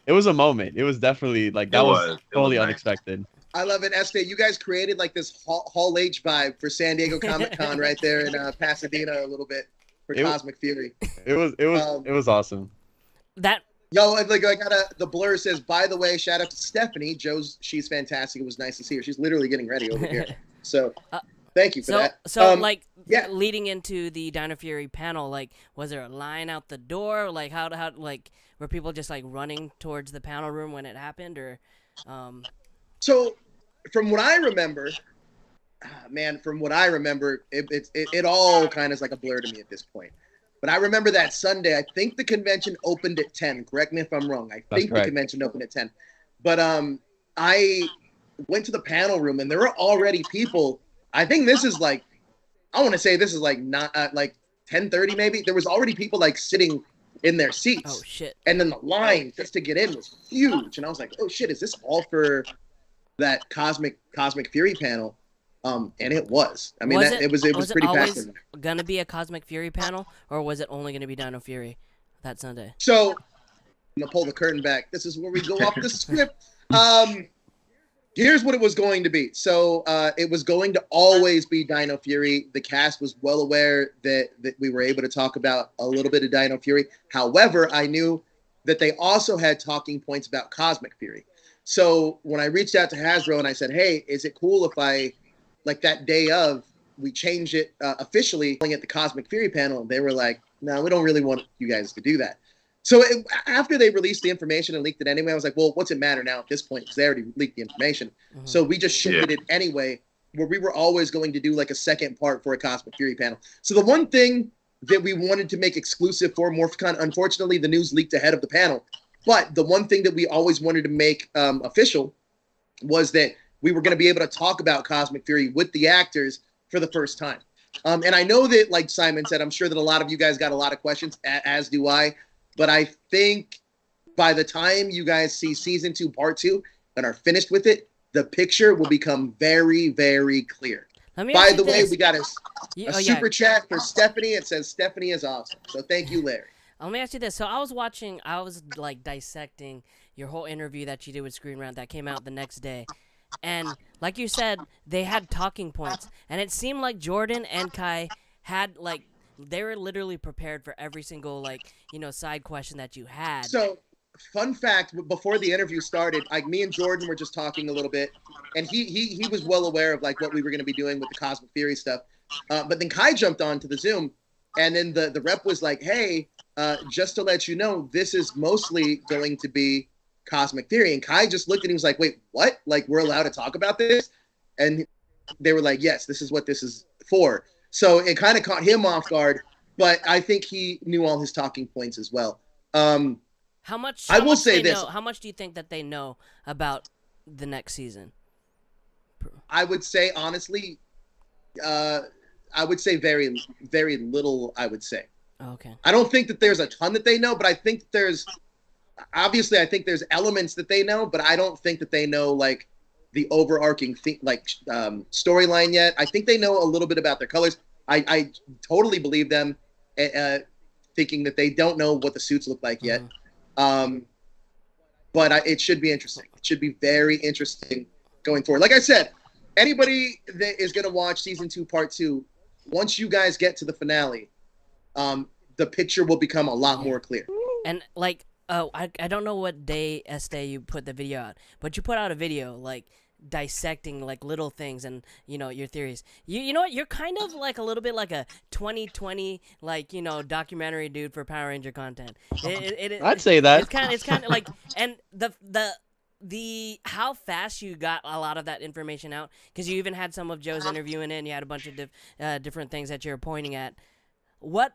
a moment. It was definitely like that was totally nice. unexpected. I love it, Este. You guys created like this Hall H vibe for San Diego Comic Con right there in Pasadena a little bit for Cosmic Fury. It was awesome. Yo, and like I got the blur says, by the way, shout out to Stephanie. She's fantastic. It was nice to see her. She's literally getting ready over here. So thank you for that. So leading into the Dino Fury panel, like, was there a line out the door? Like, how like, were people just like running towards the panel room when it happened, or? So, from what I remember, it all kind of is like a blur to me at this point. But I remember that Sunday, I think the convention opened at 10. Correct me if I'm wrong. I think the convention opened at 10. But I went to the panel room, and there were already people. I think this is like, I want to say this is like not like 10:30 maybe. There was already people like sitting in their seats. Oh shit! And then the line just to get in was huge, and I was like, oh shit, is this all for that Cosmic Fury panel? And it was. I mean, it was pretty always packed. Gonna be a Cosmic Fury panel, or was it only gonna be Dino Fury that Sunday? So I'm gonna pull the curtain back. This is where we go off the script. Here's what it was going to be. So it was going to always be Dino Fury. The cast was well aware that we were able to talk about a little bit of Dino Fury. However, I knew that they also had talking points about Cosmic Fury. So when I reached out to Hasbro and I said, hey, is it cool if I, like that day of, we change it officially, calling it the Cosmic Fury panel? And they were like, no, we don't really want you guys to do that. So after they released the information and leaked it anyway, I was like, well, what's it matter now at this point? Because they already leaked the information. Mm-hmm. So we just shifted it anyway, where we were always going to do like a second part for a Cosmic Fury panel. So the one thing that we wanted to make exclusive for Morphicon, unfortunately, the news leaked ahead of the panel. But the one thing that we always wanted to make official was that we were going to be able to talk about Cosmic Fury with the actors for the first time. And I know that, like Simon said, I'm sure that a lot of you guys got a lot of questions, as do I. But I think by the time you guys see season 2, part 2, and are finished with it, the picture will become very, very clear. By the way, we got a super chat for Stephanie. It says Stephanie is awesome. So thank you, Larry. Let me ask you this. So I was like dissecting your whole interview that you did with Screen Rant that came out the next day. And like you said, they had talking points. And it seemed like Jordan and Kai had like, they were literally prepared for every single, like, side question that you had. So, fun fact, before the interview started, like, me and Jordan were just talking a little bit, and he was well aware of, like, what we were going to be doing with the Cosmic Theory stuff. But then Kai jumped on to the Zoom, and then the rep was like, hey, just to let you know, this is mostly going to be Cosmic Theory. And Kai just looked at him and was like, wait, what? Like, we're allowed to talk about this? And they were like, yes, this is what this is for. So it kind of caught him off guard, but I think he knew all his talking points as well. How much do you think that they know about the next season? I would say, honestly, I would say very, very little, I would say. Okay. I don't think that there's a ton that they know, but I think there's elements that they know, but I don't think that they know, like, the overarching storyline yet. I think they know a little bit about their colors. I totally believe them, thinking that they don't know what the suits look like yet. But it should be interesting. It should be very interesting going forward. Like I said, anybody that is going to watch season 2, part 2, once you guys get to the finale, the picture will become a lot more clear. And like, I don't know what day, Este, you put the video out, but you put out a video. Like, dissecting like little things and your theories. You know what? You're kind of like a little bit like a 2020 like documentary dude for Power Ranger content. I'd say that. It's kind of like, and the how fast you got a lot of that information out, because you even had some of Joe's interviewing it, and you had a bunch of different things that you're pointing at. What,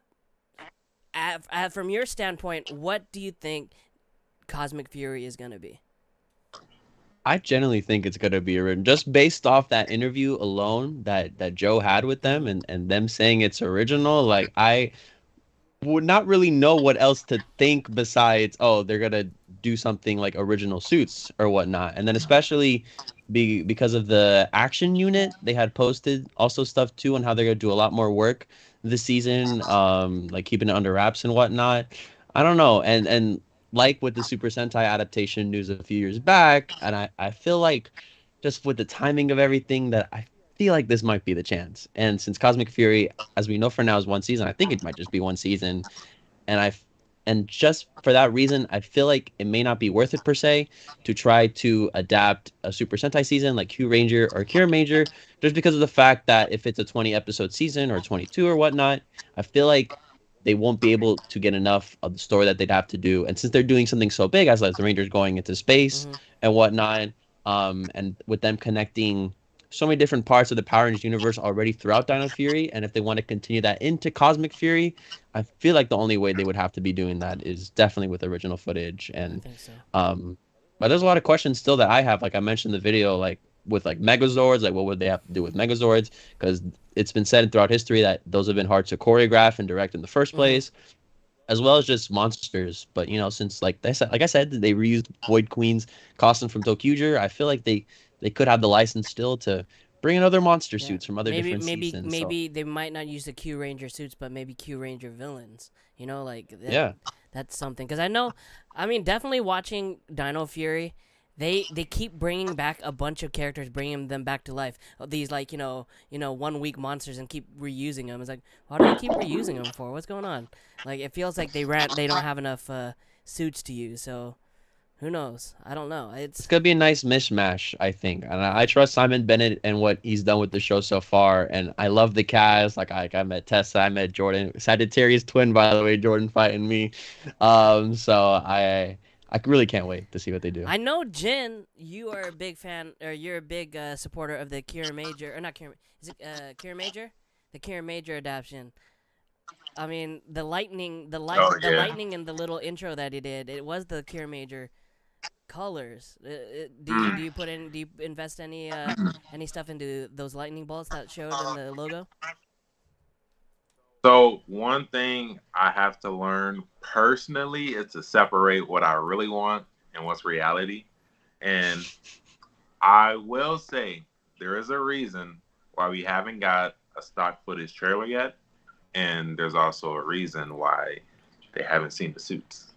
from your standpoint, what do you think Cosmic Fury is gonna be? I generally think it's gonna be original, just based off that interview alone that Joe had with them, and them saying it's original. Like, I would not really know what else to think besides, oh, they're gonna do something like original suits or whatnot. And then especially because of the action unit, they had posted also stuff too on how they're gonna do a lot more work this season, like keeping it under wraps and whatnot. I don't know. And like with the Super Sentai adaptation news a few years back, and I feel like just with the timing of everything, that I feel like this might be the chance. And since Cosmic Fury, as we know for now, is one season, I think it might just be one season. And just for that reason, I feel like it may not be worth it per se to try to adapt a Super Sentai season like Q Ranger or Cure Major, just because of the fact that if it's a 20 episode season or 22 or whatnot, I feel like they won't be able to get enough of the story that they'd have to do. And since they're doing something so big as like the Rangers going into space and whatnot, and with them connecting so many different parts of the Power Rangers universe already throughout Dino Fury, and if they want to continue that into Cosmic Fury, I feel like the only way they would have to be doing that is definitely with original footage. And I think so. but there's a lot of questions still that I have, like I mentioned in the video, like with like Megazords, like what would they have to do with Megazords? Because it's been said throughout history that those have been hard to choreograph and direct in the first place, as well as just monsters. But since like I said, they reused Void Queen's costume from Tokuger, I feel like they could have the license still to bring in other monster suits from other different seasons. Maybe they might not use the Q Ranger suits, but maybe Q Ranger villains. That's something. Because definitely watching Dino Fury, they keep bringing back a bunch of characters, bringing them back to life. These 1 week monsters, and keep reusing them. It's like, why do they keep reusing them for? What's going on? Like, it feels like they don't have enough suits to use. So who knows? I don't know. It's gonna be a nice mishmash, I think, and I trust Simon Bennett and what he's done with the show so far. And I love the cast. Like I met Tessa, I met Jordan, Sagittarius twin, by the way, Jordan fighting me. So I really can't wait to see what they do. I know, Jin, you are a big fan, or you're a big supporter of the Kira Major, or not Kira. Is it Kira Major? The Kira Major adaptation. I mean, the lightning and the little intro that he did. It was the Kira Major colors. Do you invest any stuff into those lightning bolts that showed in the logo? So one thing I have to learn personally is to separate what I really want and what's reality. And I will say there is a reason why we haven't got a stock footage trailer yet. And there's also a reason why they haven't seen the suits.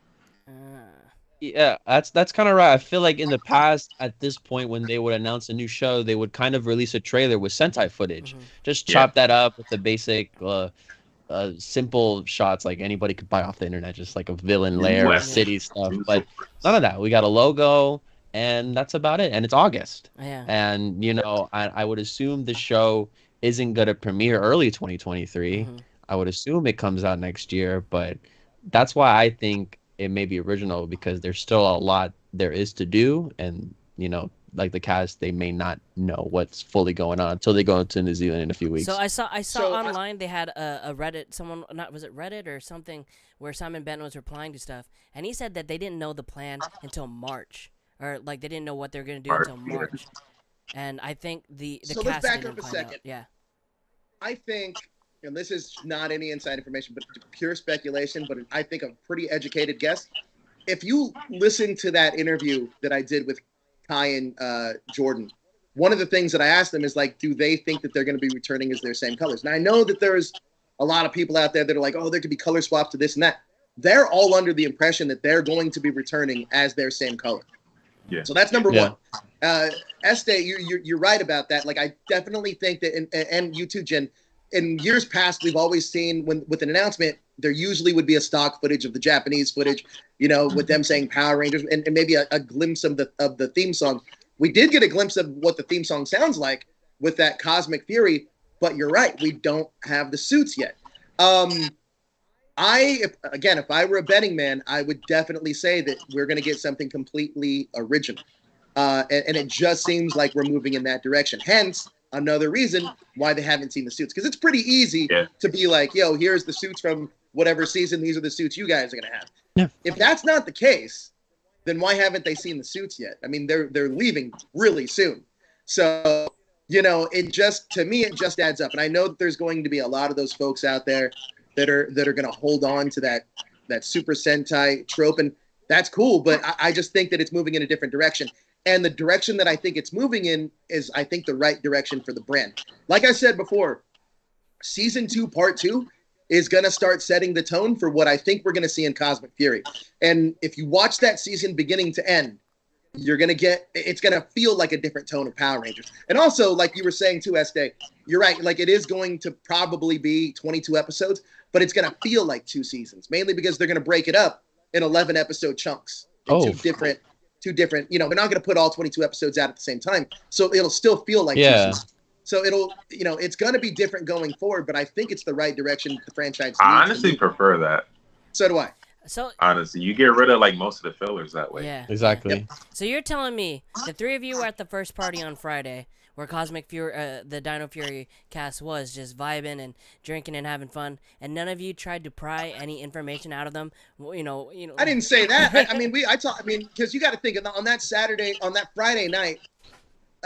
Yeah, that's kind of right. I feel like in the past, at this point, when they would announce a new show, they would kind of release a trailer with Sentai footage. Just chop that up with the basic, simple shots like anybody could buy off the internet, just like a villain lair, city stuff. But none of that. We got a logo, and that's about it. And it's August. Yeah. And, I would assume the show isn't going to premiere early 2023. I would assume it comes out next year, but that's why I think it may be original, because there's still a lot there is to do, and like the cast, they may not know what's fully going on until they go to New Zealand in a few weeks. So I saw online they had a Reddit, was it Reddit or something, where Simon Bennett was replying to stuff, and he said that they didn't know the plan until March, or like they didn't know what they're gonna do until March, and I think the so cast let's back didn't up a find second. out. Yeah, I think. And this is not any inside information, but pure speculation, but I think a pretty educated guess. If you listen to that interview that I did with Kai and Jordan, one of the things that I asked them is, like, do they think that they're going to be returning as their same colors? Now, I know that there's a lot of people out there that are like, oh, there could be color swaps to this and that. They're all under the impression that they're going to be returning as their same color. Yeah. So that's number one. Este, you're right about that. Like, I definitely think that, and you too, Jen, in years past, we've always seen with an announcement, there usually would be a stock footage of the Japanese footage, with them saying Power Rangers, and maybe a glimpse of the theme song. We did get a glimpse of what the theme song sounds like with that Cosmic Fury, but you're right, we don't have the suits yet. If I were a betting man, I would definitely say that we're going to get something completely original. And it just seems like we're moving in that direction. Hence, another reason why they haven't seen the suits. Because it's pretty easy to be like, yo, here's the suits from whatever season. These are the suits you guys are going to have. Yeah. If that's not the case, then why haven't they seen the suits yet? I mean, they're leaving really soon. So, to me, it just adds up. And I know that there's going to be a lot of those folks out there that are going to hold on to that Super Sentai trope. And that's cool. But I just think that it's moving in a different direction. And the direction that I think it's moving in is, I think, the right direction for the brand. Like I said before, season 2, part 2 is going to start setting the tone for what I think we're going to see in Cosmic Fury. And if you watch that season beginning to end, it's going to feel like a different tone of Power Rangers. And also, like you were saying too, Este, you're right. Like, it is going to probably be 22 episodes, but it's going to feel like 2 seasons, mainly because they're going to break it up in 11 episode chunks. Two different, they're not going to put all 22 episodes out at the same time. So it'll still feel like 2 seasons. So it'll, it's going to be different going forward, but I think it's the right direction the franchise needs. I honestly prefer that. So do I. So honestly, you get rid of like most of the fillers that way. Yeah. Exactly. Yep. So you're telling me the 3 of you were at the first party on Friday where Cosmic Fury, the Dino Fury cast was just vibing and drinking and having fun, and none of you tried to pry any information out of them. I didn't say that. Because you got to think on that Friday night,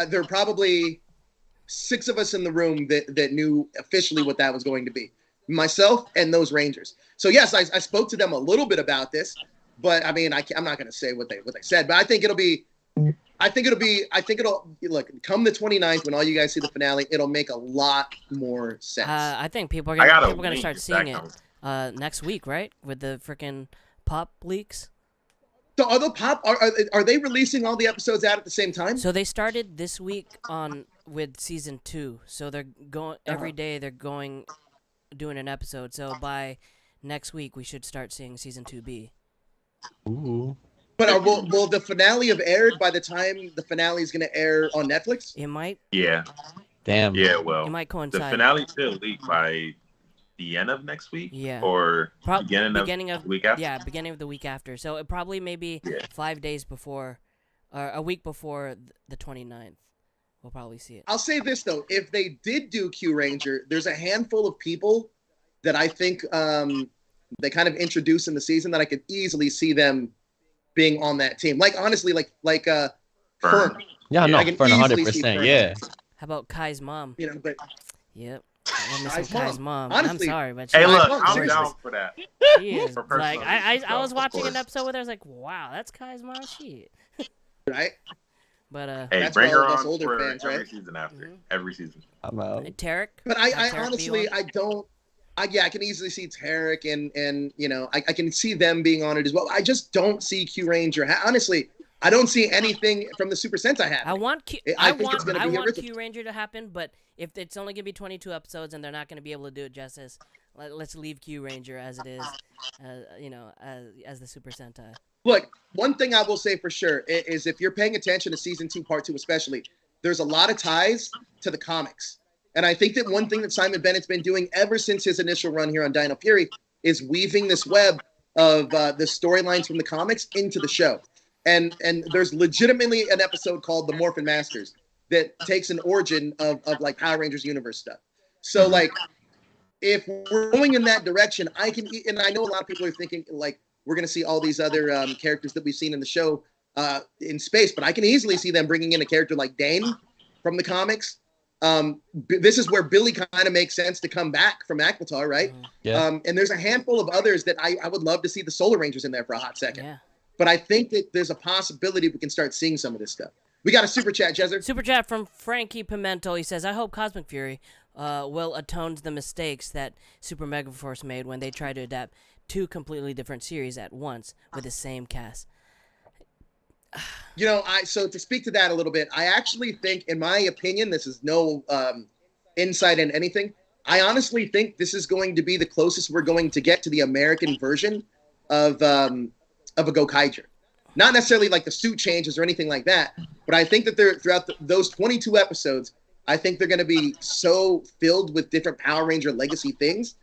there were probably 6 of us in the room that knew officially what that was going to be. Myself and those Rangers. So yes, I spoke to them a little bit about this, but I mean, I'm not going to say what they said, but I think it'll look, come the 29th when all you guys see the finale, it'll make a lot more sense. I think people are going to start seeing it next week, right? With the freaking pop leaks. So are they releasing all the episodes out at the same time? So they started this week with season 2. So they're going every day. They're doing an episode. So by next week, we should start seeing season 2B. Ooh. But will the finale have aired by the time the finale is going to air on Netflix? It might. Yeah. Damn. Yeah, well, it might coincide. The finale should leak by the end of next week. Yeah. Or beginning of the week after. Yeah, beginning of the week after. So it probably maybe 5 days before, or a week before the 29th. We'll probably see it. I'll say this, though. If they did do Q Ranger, there's a handful of people that I think they kind of introduced in the season that I could easily see them being on that team. Like, honestly, like Fern. Yeah, no, Fern 100%. Yeah. How about Kai's mom? But... Yep. Kai's mom. Honestly, I'm sorry, but hey, look, I'm down for that. She is. Like, I was watching an episode where I was like, wow, that's Kai's mom. Shit. Right? But hey, that's bring her all of us on older for fans, every right? season after. Every season. I'm out. Tarek. But I honestly, I don't. I can easily see Tarek and I can see them being on it as well. I just don't see Q Ranger. Honestly, I don't see anything from the Super Sentai happening. I want Q Ranger to happen, but if it's only gonna be 22 episodes and they're not gonna be able to do it justice, let's leave Q Ranger as it is, as the Super Sentai. Look, one thing I will say for sure is if you're paying attention to season 2, part 2 especially, there's a lot of ties to the comics. And I think that one thing that Simon Bennett's been doing ever since his initial run here on Dino Fury is weaving this web of the storylines from the comics into the show. And there's legitimately an episode called The Morphin Masters that takes an origin of like Power Rangers universe stuff. So like, if we're going in that direction, and I know a lot of people are thinking like, we're going to see all these other characters that we've seen in the show in space, but I can easily see them bringing in a character like Dane from the comics. This is where Billy kind of makes sense to come back from Aquatar, right? Yeah. And there's a handful of others that I would love to see the Solar Rangers in there for a hot second. Yeah. But I think that there's a possibility we can start seeing some of this stuff. We got a super chat, Jezzer. Super chat from Frankie Pimento. He says, I hope Cosmic Fury will atone to the mistakes that Super Megaforce made when they tried to adapt 2 completely different series at once with the same cast. So to speak to that a little bit, I actually think, in my opinion, this is no insight in anything. I honestly think this is going to be the closest we're going to get to the American version of a Gokaiger. Not necessarily like the suit changes or anything like that, but But I think that they're throughout those 22 episodes, I think they're going to be so filled with different Power Ranger legacy things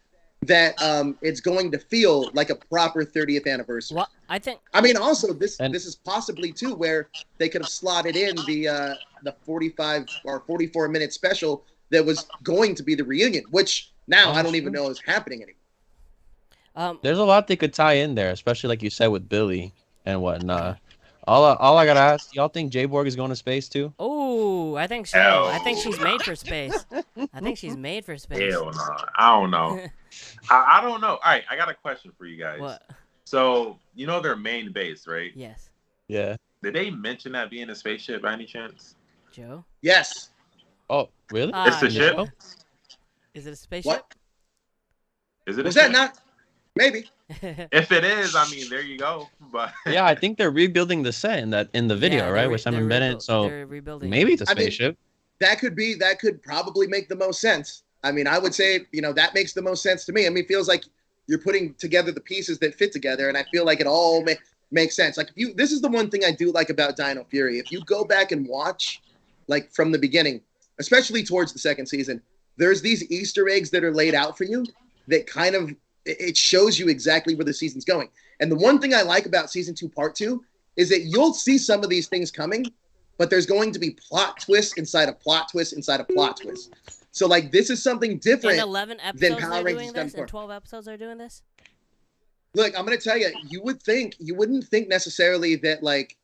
that it's going to feel like a proper 30th anniversary. Well, I mean, also this is possibly too where they could have slotted in the 45 or 44-minute special that was going to be the reunion, which now I don't even know is happening anymore. There's a lot they could tie in there, especially like you said with Billy and whatnot. All I gotta ask, y'all think J-Borg is going to space too? Oh, I think so. Hell. I think she's made for space. I think she's made for space. Hell no. I don't know. I don't know. All right, I got a question for you guys. What? So, you know their main base, right? Yes. Yeah. Did they mention that being a spaceship by any chance? Joe? Yes. Oh, really? It's a ship? Is it a spaceship? What? Is it Was a that ship? not? Maybe. If it is, I mean, there you go. But Yeah, I think they're rebuilding the set in the video, Yeah, right, with Simon Bennett. So they're rebuilding maybe it. it's a spaceship. That could probably make the most sense. I mean, I would say, that makes the most sense to me. I mean, it feels like you're putting together the pieces that fit together, and I feel like it all makes sense. Like, this is the one thing I do like about Dino Fury. If you go back and watch, like, from the beginning, especially towards the second season, there's these Easter eggs that are laid out for you that kind of, it shows you exactly where the season's going. And the one thing I like about season 2, part 2, is that you'll see some of these things coming, but there's going to be plot twists inside a plot twist inside a plot twist. So, like, this is something different In 11 than episodes Power they're Rangers doing done this? In before. 12 episodes they're doing this? Look, I'm going to tell you, you wouldn't think necessarily that, like,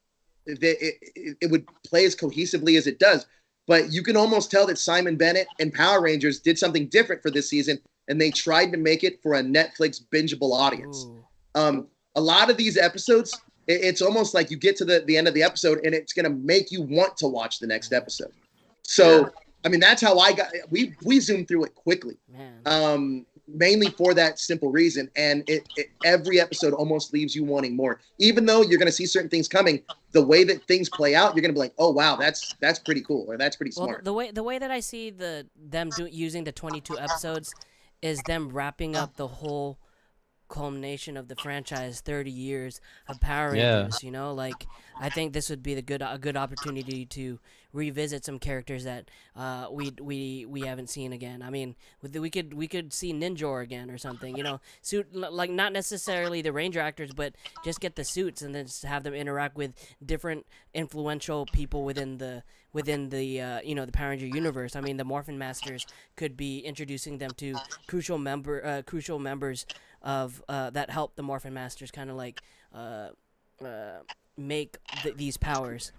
that it would play as cohesively as it does. But you can almost tell that Simon Bennett and Power Rangers did something different for this season, and they tried to make it for a Netflix bingeable audience. A lot of these episodes, it's almost like you get to the end of the episode, and it's going to make you want to watch the next episode. So, I mean, that's how we zoomed through it quickly. Mainly for that simple reason. And every episode almost leaves you wanting more. Even though you're going to see certain things coming, the way that things play out, you're going to be like, oh, wow, that's pretty cool, or that's pretty smart. Well, the way that I see them using the 22 episodes is them wrapping up the whole culmination of the franchise, 30 years of Power Rangers. Like, I think this would be a good opportunity to revisit some characters that we haven't seen again. I mean, we could see Ninjor again or something. Suit, like, not necessarily the Ranger actors, but just get the suits and then just have them interact with different influential people within the the Power Ranger universe. I mean, the Morphin Masters could be introducing them to crucial members of that help the Morphin Masters kind of like make these powers.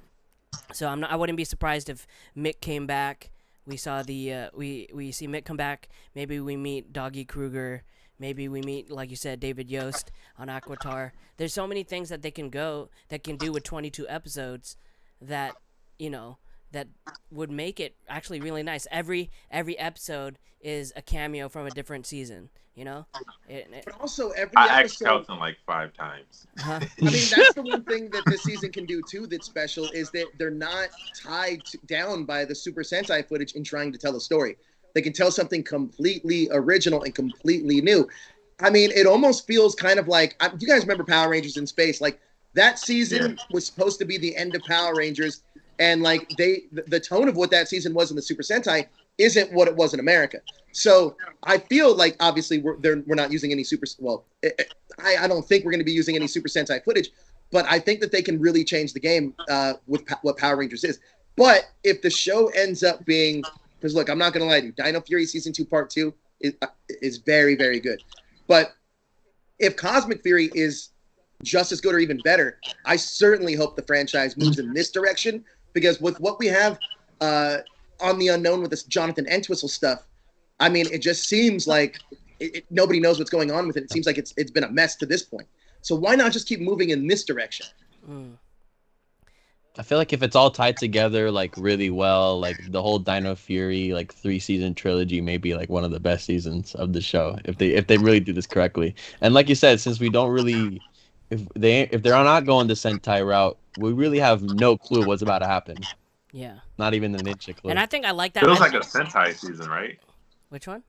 So I wouldn't be surprised if Mick came back. We saw we see Mick come back. Maybe we meet Doggy Kruger. Maybe we meet, like you said, David Yost on Aquatar. There's so many things that they can do with 22 episodes that that would make it actually really nice. Every episode is a cameo from a different season. But also every I episode, Kelton like 5 times. I mean, that's the one thing that this season can do too that's special, is that they're not tied down by the Super Sentai footage in trying to tell a story. They can tell something completely original and completely new. I mean, it almost feels kind of like, you guys remember Power Rangers in Space? Like, that season was supposed to be the end of Power Rangers, and like the tone of what that season was in the Super Sentai isn't what it was in America. So I feel like, obviously, we're not using any I don't think we're going to be using any Super Sentai footage, but I think that they can really change the game with what Power Rangers is. But if the show ends up being, because look, I'm not going to lie to you, Dino Fury Season 2 Part 2 is very, very good. But if Cosmic Fury is just as good or even better, I certainly hope the franchise moves in this direction, because with what we have on the unknown with this Jonathan Entwistle stuff, I mean, it just seems like nobody knows what's going on with it. It seems like it's been a mess to this point. So why not just keep moving in this direction? I feel like if it's all tied together like really well, like the whole Dino Fury like 3-season trilogy may be like one of the best seasons of the show if they really do this correctly. And like you said, since we don't really, if they're not going the Sentai route, we really have no clue what's about to happen. Yeah. Not even the ninja clue. And I think I like that. It feels like a Sentai season, right? Which one?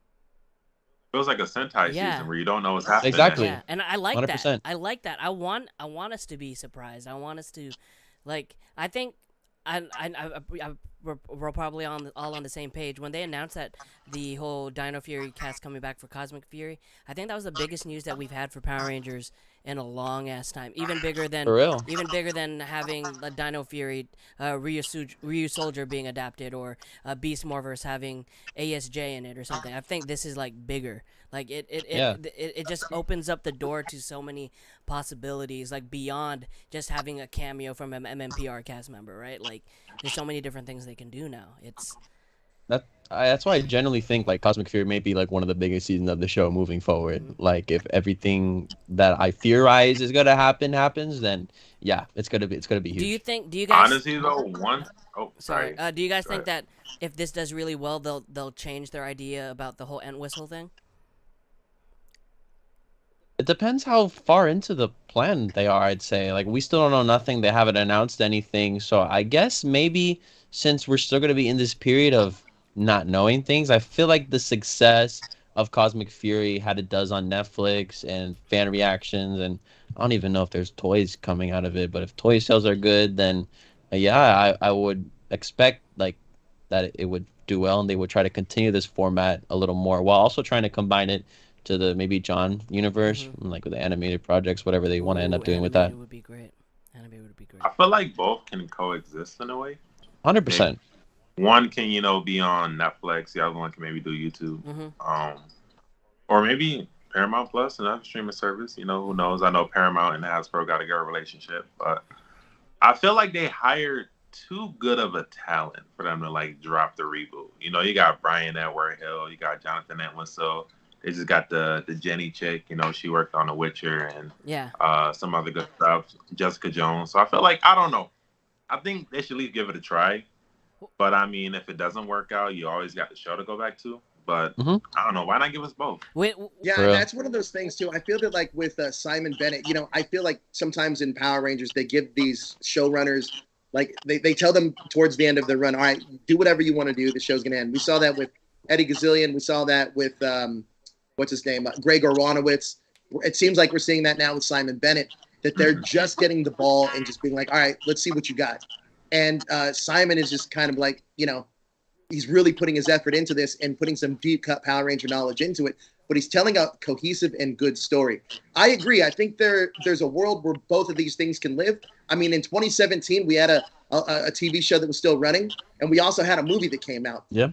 Feels like a Sentai season where you don't know what's happening. Exactly. Yeah, and I like 100%. that. I like that. I want us to be surprised. I want us to, like, I think we're probably all on the same page. When they announced that the whole Dino Fury cast coming back for Cosmic Fury, I think that was the biggest news that we've had for Power Rangers in a long ass time. Even bigger than having the Dino Fury Ryu Soldier being adapted, or Beast Morphers having ASJ in it or something. I think this is like bigger. Like it just opens up the door to so many possibilities, like beyond just having a cameo from an MMPR cast member, right? Like there's so many different things they can do now. That's why I generally think like Cosmic Fury may be like one of the biggest seasons of the show moving forward. Like if everything that I theorize is gonna happens, then yeah, it's gonna be huge. Do you guys honestly though sorry. Do you guys think that if this does really well, they'll change their idea about the whole Entwistle thing? It depends how far into the plan they are, I'd say. Like, we still don't know nothing. They haven't announced anything. So I guess maybe since we're still going to be in this period of not knowing things, I feel like the success of Cosmic Fury, how it does on Netflix and fan reactions, and I don't even know if there's toys coming out of it, but if toy sales are good, then yeah, I would expect like that it would do well, and they would try to continue this format a little more while also trying to combine it to the maybe John universe, like with the animated projects, whatever they want to end up doing with that. Would be great. Animated would be great. I feel like both can coexist in a way. 100%. One can, be on Netflix. The other one can maybe do YouTube. Or maybe Paramount Plus, another streaming service. Who knows? I know Paramount and Hasbro got a good relationship, but I feel like they hired too good of a talent for them to like drop the reboot. You got Brian Edward Hill, you got Jonathan Entwistle. They just got the Jenny chick, she worked on The Witcher and some other good stuff, Jessica Jones. So I feel like, I don't know. I think they should at least give it a try. But I mean, if it doesn't work out, you always got the show to go back to. But I don't know. Why not give us both? That's one of those things too. I feel that like with Simon Bennett, I feel like sometimes in Power Rangers, they give these showrunners, like they tell them towards the end of the run, all right, do whatever you want to do. The show's going to end. We saw that with Eddie Gazillion. We saw that with, what's his name? Greg Oronowitz. It seems like we're seeing that now with Simon Bennett, that they're just getting the ball and just being like, all right, let's see what you got. And Simon is just kind of like, he's really putting his effort into this and putting some deep cut Power Ranger knowledge into it, but he's telling a cohesive and good story. I agree. I think there's a world where both of these things can live. I mean, in 2017, we had a TV show that was still running, and we also had a movie that came out. Yeah.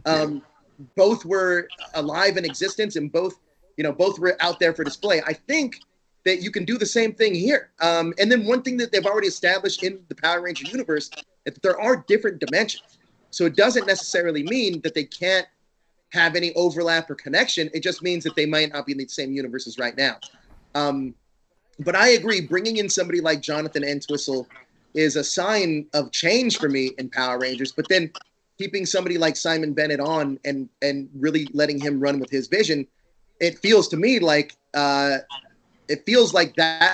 Both were alive in existence, and both were out there for display. I think that you can do the same thing here. And then one thing that they've already established in the Power Ranger universe is that there are different dimensions. So it doesn't necessarily mean that they can't have any overlap or connection. It just means that they might not be in the same universes right now. But I agree, bringing in somebody like Jonathan Entwistle is a sign of change for me in Power Rangers. But then keeping somebody like Simon Bennett on and really letting him run with his vision, it feels to me like that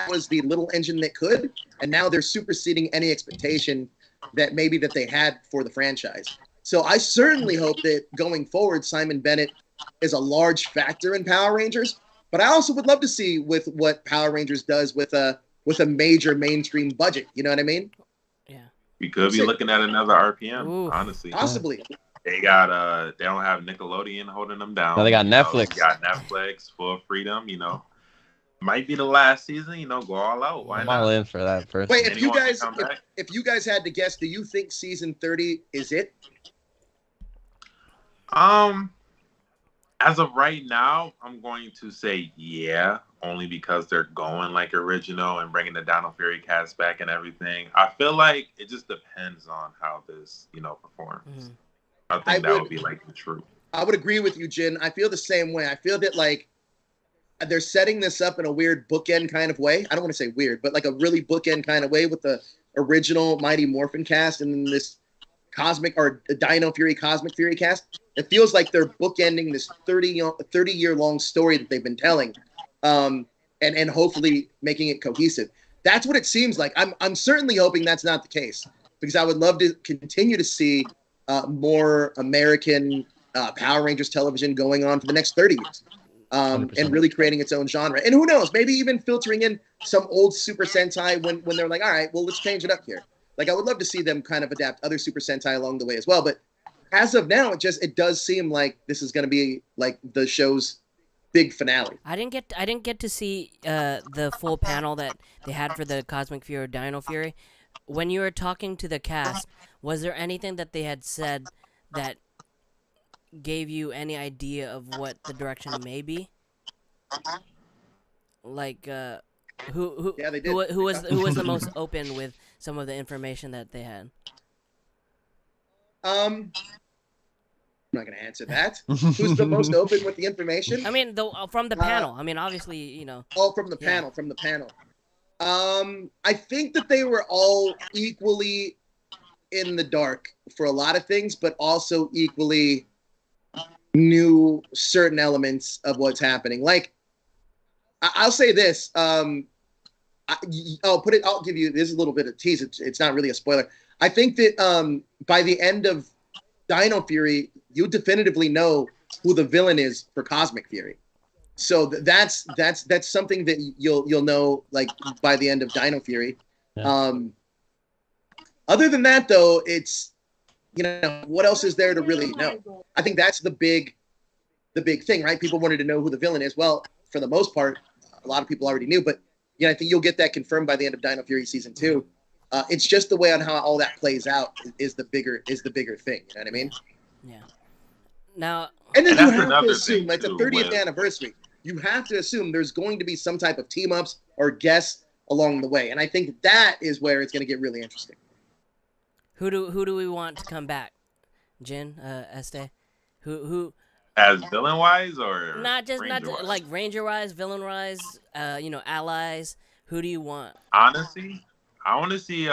was the little engine that could, and now they're superseding any expectation that they had for the franchise. So I certainly hope that going forward, Simon Bennett is a large factor in Power Rangers, but I also would love to see with what Power Rangers does with a major mainstream budget. You know what I mean? Yeah. We could be looking at another RPM, honestly. Possibly. They got they don't have Nickelodeon holding them down. No, they got Netflix. They got Netflix, full freedom, Might be the last season, go all out. Why I'm all in for that first. Wait, if you guys had to guess, do you think season 30 is it? As of right now, I'm going to say yeah, only because they're going like original and bringing the Dino Fury cast back and everything. I feel like it just depends on how this, performs. I think that would be like the truth. I would agree with you, Jin. I feel the same way. I feel that like they're setting this up in a weird bookend kind of way. I don't want to say weird, but like a really bookend kind of way with the original Mighty Morphin cast and then this Cosmic or Dino Fury Cosmic Fury cast. It feels like they're bookending this 30-year long story that they've been telling, and hopefully making it cohesive. That's what it seems like. I'm certainly hoping that's not the case, because I would love to continue to see more American Power Rangers television going on for the next 30 years. And really creating its own genre. And who knows, maybe even filtering in some old Super Sentai when they're like, all right, well, let's change it up here. Like I would love to see them kind of adapt other Super Sentai along the way as well. But as of now, it does seem like this is going to be like the show's big finale. I didn't get to see the full panel that they had for the Cosmic Fury Dino Fury. When you were talking to the cast, was there anything that they had said that gave you any idea of what the direction may be? Like who was the most open with some of the information that they had? I'm not going to answer that. Who's the most open with the information? I mean, from the panel. I mean, obviously, you know. Oh, from the panel. I think that they were all equally in the dark for a lot of things, but also equally knew certain elements of what's happening. Like, I'll say this. I'll give you this is a little bit of tease. It's not really a spoiler. I think that by the end of Dino Fury, you definitively know who the villain is for Cosmic Fury. So that's something that you'll know like by the end of Dino Fury. Yeah. Other than that, though, it's what else is there to really know? I think that's the big thing, right? People wanted to know who the villain is. Well, for the most part, a lot of people already knew, but I think you'll get that confirmed by the end of Dino Fury season 2. It's just the way on how all that plays out is the bigger thing. You know what I mean? Yeah. Now, and then you have to assume, like the 30th anniversary, you have to assume there's going to be some type of team ups or guests along the way, and I think that is where it's going to get really interesting. Who do we want to come back, Jin, Este? Who? As villain wise or not like Ranger wise, villain wise, allies. Who do you want? Honestly, I want to see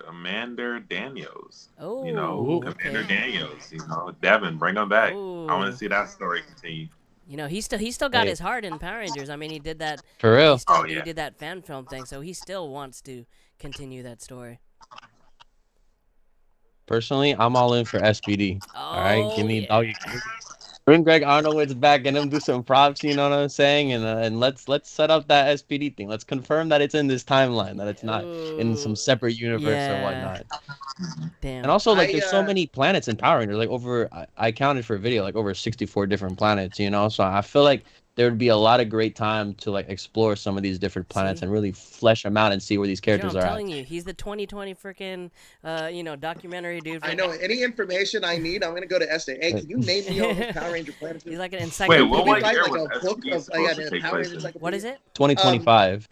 Commander Daniels. Oh, Commander Daniels. Devin, bring him back. Ooh. I want to see that story continue. He still got his heart in Power Rangers. I mean, he did that for real. He did that fan film thing, so he still wants to continue that story. Personally, I'm all in for SPD. All right, give me bring Greg Arnowitz back and him do some props. You know what I'm saying? And let's set up that SPD thing. Let's confirm that it's in this timeline, that it's not in some separate universe or whatnot. Damn. And also, like, there's so many planets in Power Rangers. Like I counted for a video, like over 64 different planets. So I feel like there would be a lot of great time to like explore some of these different planets and really flesh them out and see where these characters are. I'm telling you, he's the 2020 freaking documentary dude. I know any information I need, I'm gonna go to SA. Hey, can you name me all the Power Ranger planets? He's like an encyclopedia. Wait, what year was Power Rangers. What is it? 2025.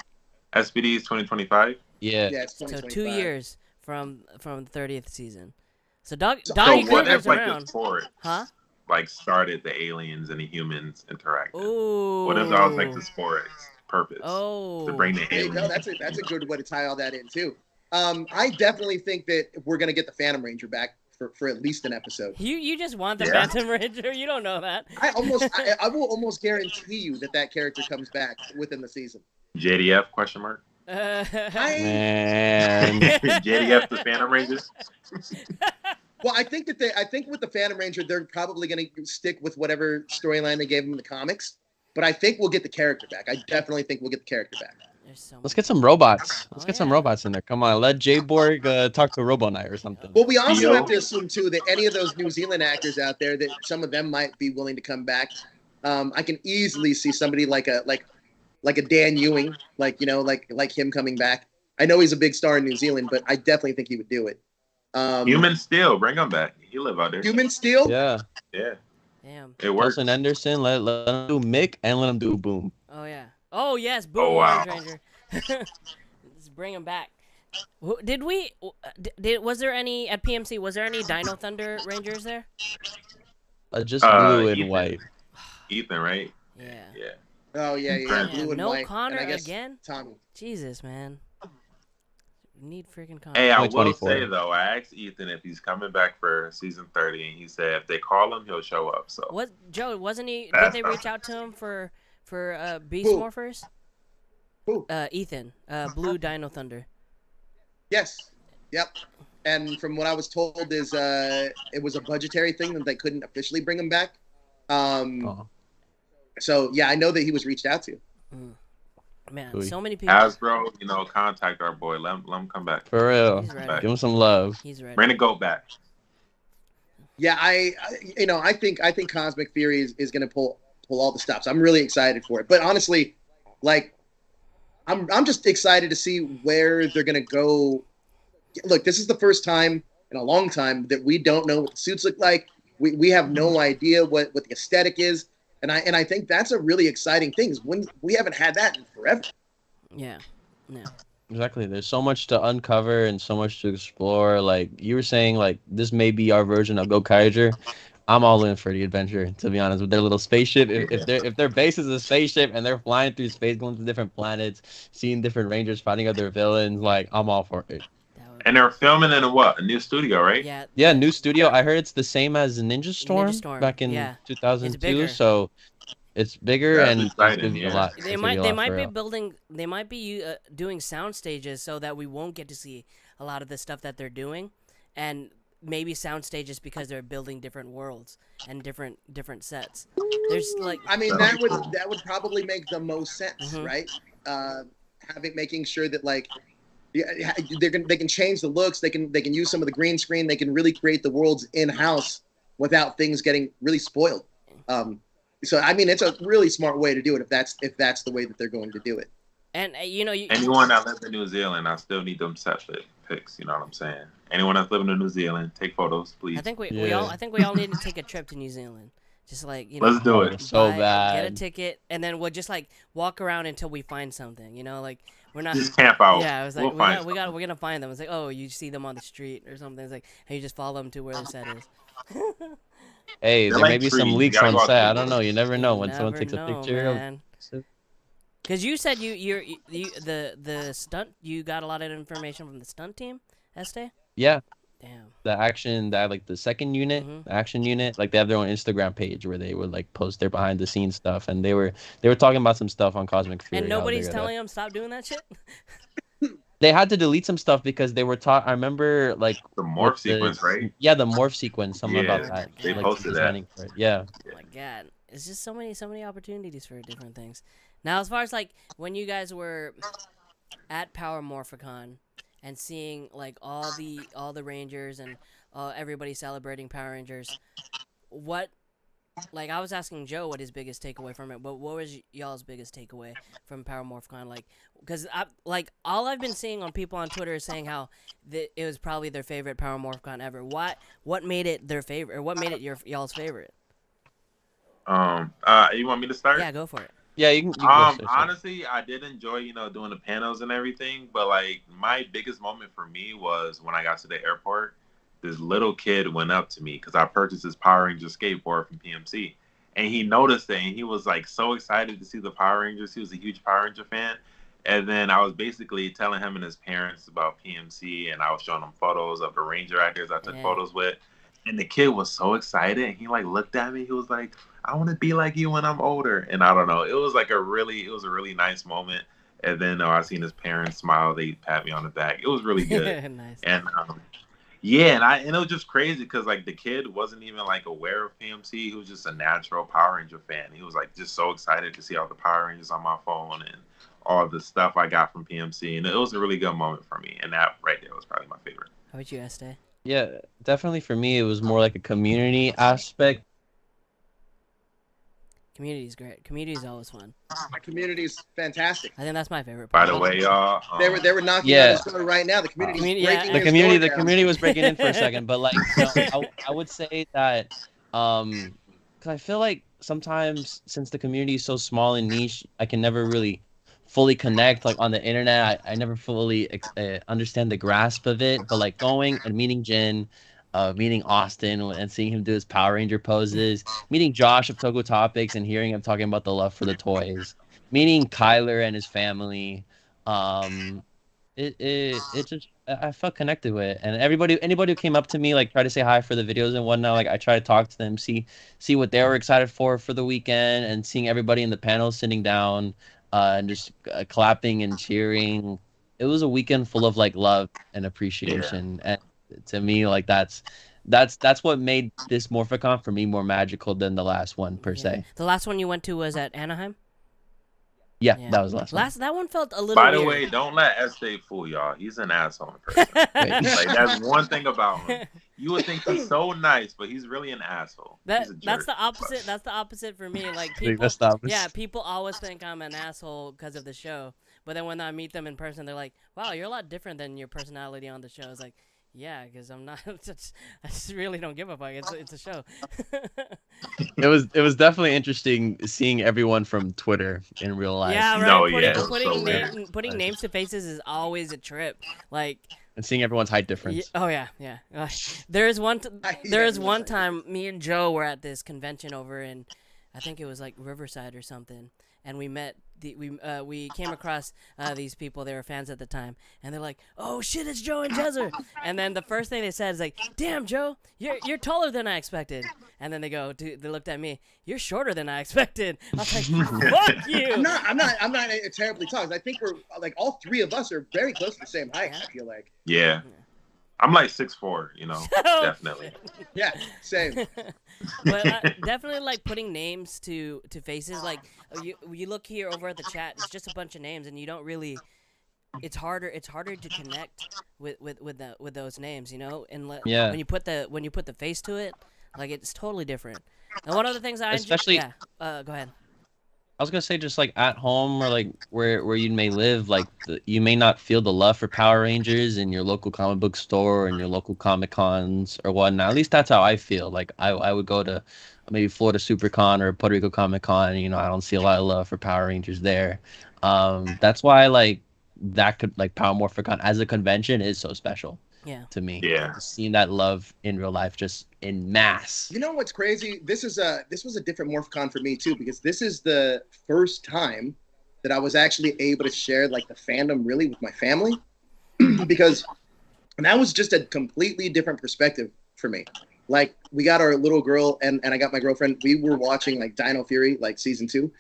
SPD is 2025. Yeah. Yeah, it's 2025. So 2 years from the 30th season. So what if like the sport, like started the aliens and the humans interacting? Ooh. What if that was like the sport's purpose? Oh. To bring the aliens. No, that's a good way to tie all that in too. I definitely think that we're gonna get the Phantom Ranger back for at least an episode. You just want the Phantom Ranger. You don't know that. I will almost guarantee you that character comes back within the season. JDF ? Man. JDF the Phantom Rangers. Well, I think with the Phantom Ranger, they're probably going to stick with whatever storyline they gave him in the comics. But I think we'll get the character back. I definitely think we'll get the character back. Let's get some robots. Let's get some robots in there. Come on, let J-Borg talk to Robo Knight or something. Well, we also have to assume too that any of those New Zealand actors out there, that some of them might be willing to come back. I can easily see somebody like a Dan Ewing, like him coming back. I know he's a big star in New Zealand, but I definitely think he would do it. Human Steel, bring him back. He live out there. Human Steel? Yeah. Damn. It works. Wilson Anderson, let him do Mick and let him do Boom. Oh yeah. Oh yes, Boom. Oh, wow. Ranger. Let's bring him back. Was there any at PMC? Was there any Dino Thunder Rangers there? Just blue and Ethan. White. Ethan, right? Yeah. Oh yeah. Blue and no white. Connor and I guess again. Tommy. Jesus, man. We need freaking Connor. Hey, I will say though, I asked Ethan if he's coming back for season 30, and he said if they call him, he'll show up. So What, Joe? Wasn't he? Did they reach out to him for Beast Morphers? Who? Ethan. Blue Dino Thunder. Yes. Yep. And from what I was told is it was a budgetary thing that they couldn't officially bring him back. So yeah, I know that he was reached out to. Man, so many people. Hasbro, contact our boy. Let him come back. For real. He's ready. Give him some love. He's ready. Bring the goat back. Yeah, I think Cosmic Fury is going to pull all the stops. I'm really excited for it. But honestly, like, I'm just excited to see where they're going to go. Look, this is the first time in a long time that we don't know what the suits look like. We have no idea what the aesthetic is. And I think that's a really exciting thing. When we haven't had that in forever. Yeah. Yeah. Exactly. There's so much to uncover and so much to explore. Like you were saying, like this may be our version of Go Kaiser. I'm all in for the adventure, to be honest, with their little spaceship. If their base is a spaceship and they're flying through space, going to different planets, seeing different rangers fighting other villains, like I'm all for it. And they're filming in a new studio, right? Yeah. Yeah, new studio. I heard it's the same as Ninja Storm, back in 2002. So it's bigger and it's gonna be a lot. They might be doing sound stages so that we won't get to see a lot of the stuff that they're doing, and maybe sound stages because they're building different worlds and different sets. There's like, I mean, that would probably make the most sense, right? Making sure that like they can change the looks, they can use some of the green screen, they can really create the worlds in house without things getting really spoiled. So I mean, it's a really smart way to do it if that's the way that they're going to do it. And anyone that lives in New Zealand, I still need them set pics. You know what I'm saying? Anyone that's living in New Zealand, take photos, please. I think we all need to take a trip to New Zealand. Just like, let's do it. So bad. Get a ticket, and then we'll just like walk around until we find something. Like we're not just camp out. Yeah, I was like, we're gonna find them. It's like, oh, you see them on the street or something. It's like, and you just follow them to where the set is. Hey, there may be some leaks on set. I don't know. You never know when someone takes a picture of. Because you said the stunt, you got a lot of information from the stunt team, Este? Yeah. Damn. The second unit, the action unit, like they have their own Instagram page where they would like post their behind the scenes stuff, and they were talking about some stuff on Cosmic Fury. And nobody's telling them stop doing that shit. They had to delete some stuff because they were taught. I remember like the morph sequence, right? Yeah, the morph sequence. Something about that. They posted that. Yeah. Oh my god, it's just so many opportunities for different things. Now, as far as like when you guys were at Power Morphicon and seeing like all the Rangers and everybody celebrating Power Rangers, what, like I was asking Joe what his biggest takeaway from it, but what was y'all's biggest takeaway from Power Morphicon? Like, because all I've been seeing on people on Twitter is saying how it was probably their favorite Power Morphicon ever. What made it their favorite, or what made it y'all's favorite? You want me to start? Yeah, go for it. Yeah, you can. Honestly, I did enjoy, doing the panels and everything, but like my biggest moment for me was when I got to the airport. This little kid went up to me because I purchased this Power Ranger skateboard from PMC, and he noticed it, and he was like so excited to see the Power Rangers. He was a huge Power Ranger fan, and then I was basically telling him and his parents about PMC, and I was showing him photos of the Ranger actors I took photos with, and the kid was so excited, and he like looked at me. He was like, I want to be like you when I'm older. And I don't know. It was a really nice moment. And then I seen his parents smile. They pat me on the back. It was really good. Nice. And and it was just crazy because like the kid wasn't even like aware of PMC. He was just a natural Power Ranger fan. He was like just so excited to see all the Power Rangers on my phone and all the stuff I got from PMC. And it was a really good moment for me. And that right there was probably my favorite. How about you, Este? Yeah, definitely for me, it was more like a community aspect. Community's great. Community's always fun. Community's fantastic. I think that's my favorite By part. the way, y'all, they were knocking on his door right now. The community was breaking in for a second, but like I would say that because I feel like sometimes since the community is so small and niche, I can never really fully connect like on the internet. I never fully understand the grasp of it, but like going and meeting Jin, meeting Austin and seeing him do his Power Ranger poses, meeting Josh of Toku Topics and hearing him talking about the love for the toys, meeting Kyler and his family, it just, I felt connected with it. And anybody who came up to me like tried to say hi for the videos and whatnot, like I tried to talk to them, see what they were excited for the weekend, and seeing everybody in the panel sitting down and just clapping and cheering. It was a weekend full of like love and appreciation. And to me, like that's what made this Morphicon for me more magical than the last one per se. The last one you went to was at Anaheim? Yeah, Yeah. that was the last one. That one felt a little By the weird. way, don't let Estee fool y'all. He's an asshole in person. Like that's one thing about him. You would think he's so nice, but he's really an asshole. He's a jerk. That's the opposite. That's the opposite for me. Like think people, that's the opposite. yeah, people always think I'm an asshole because of the show, but then when I meet them in person, they're like, "Wow, you're a lot different than your personality on the show." It's like, yeah, because I'm not. I just really don't give a fuck. It's a show. It was definitely interesting seeing everyone from Twitter in real life. Yeah, right. No, yeah, Putting names to faces is always a trip. Like. And seeing everyone's height difference. Oh yeah. There is one time me and Joe were at this convention over in, I think it was like Riverside or something, and we met we came across these people. They were fans at the time, and they're like, "Oh shit, it's Joe and Jezzer." And then the first thing they said is like, "Damn, Joe, you're taller than I expected." And then they looked at me, "You're shorter than I expected." I was like, "Fuck you." I'm not terribly tall. I think we're like all three of us are very close to the same height. I feel like. Yeah. I'm like 6'4", you know, definitely. Yeah, same. But definitely like putting names to faces. Like you look here over at the chat, it's just a bunch of names, and you don't really. It's harder to connect with those names, you know. And yeah. when you put the face to it, like it's totally different. And one of the things especially go ahead. I was gonna say, just like at home or like where you may live, like you may not feel the love for Power Rangers in your local comic book store and your local Comic Cons or whatnot. At least that's how I feel. Like I would go to maybe Florida SuperCon or Puerto Rico Comic Con, and, you know, I don't see a lot of love for Power Rangers there. That's why Power Morphicon as a convention is so special. Yeah. To me. Yeah. Seeing that love in real life just in mass. You know what's crazy? This was a different MorphCon for me too, because this is the first time that I was actually able to share like the fandom really with my family. Because that was just a completely different perspective for me. Like we got our little girl and I got my girlfriend. We were watching like Dino Fury, like season 2.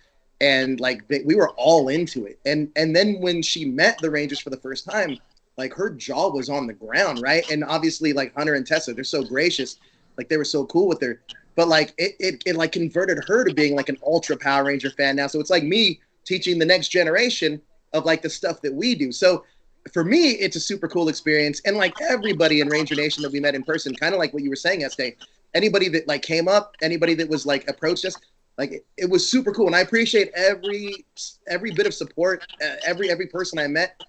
And like we were all into it. And then when she met the Rangers for the first time, like her jaw was on the ground, right? And obviously like Hunter and Tessa, they're so gracious. Like they were so cool with her. But like it like converted her to being like an ultra Power Ranger fan now. So it's like me teaching the next generation of like the stuff that we do. So for me, it's a super cool experience. And like everybody in Ranger Nation that we met in person, kind of like what you were saying, Estee, anybody that like came up, anybody that was like approached us, like it was super cool. And I appreciate every bit of support, every person I met.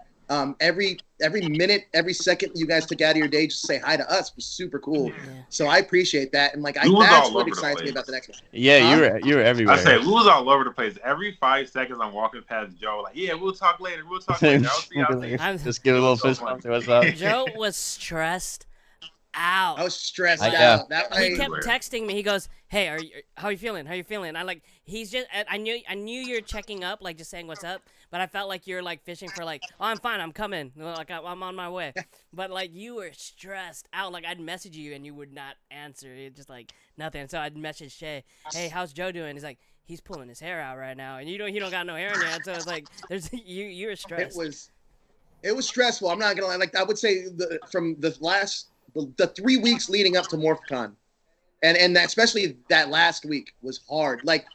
Every minute, every second you guys took out of your day just to say hi to us was super cool. Yeah. So I appreciate that, and like that's what excites me about the next one. Yeah, you were everywhere. I say we was all over the place. Every 5 seconds I'm walking past Joe, like, yeah, we'll talk later. I'll see. Just give a little fist bump. What's up? Joe was stressed out. I was stressed out. He kept texting me. He goes, "Hey, how are you feeling? How are you feeling?" He's just. I knew you're checking up, like just saying what's up. But I felt like you're like fishing for like, "Oh, I'm fine. I'm coming. Like I'm on my way." But like you were stressed out. Like I'd message you and you would not answer. It just like nothing. So I'd message Shay, "Hey, how's Joe doing?" He's like, "He's pulling his hair out right now," and he don't got no hair in yet. So it's like you were stressed. It was stressful. I'm not gonna lie. Like I would say from the 3 weeks leading up to MorphCon, and that, especially that last week was hard. Like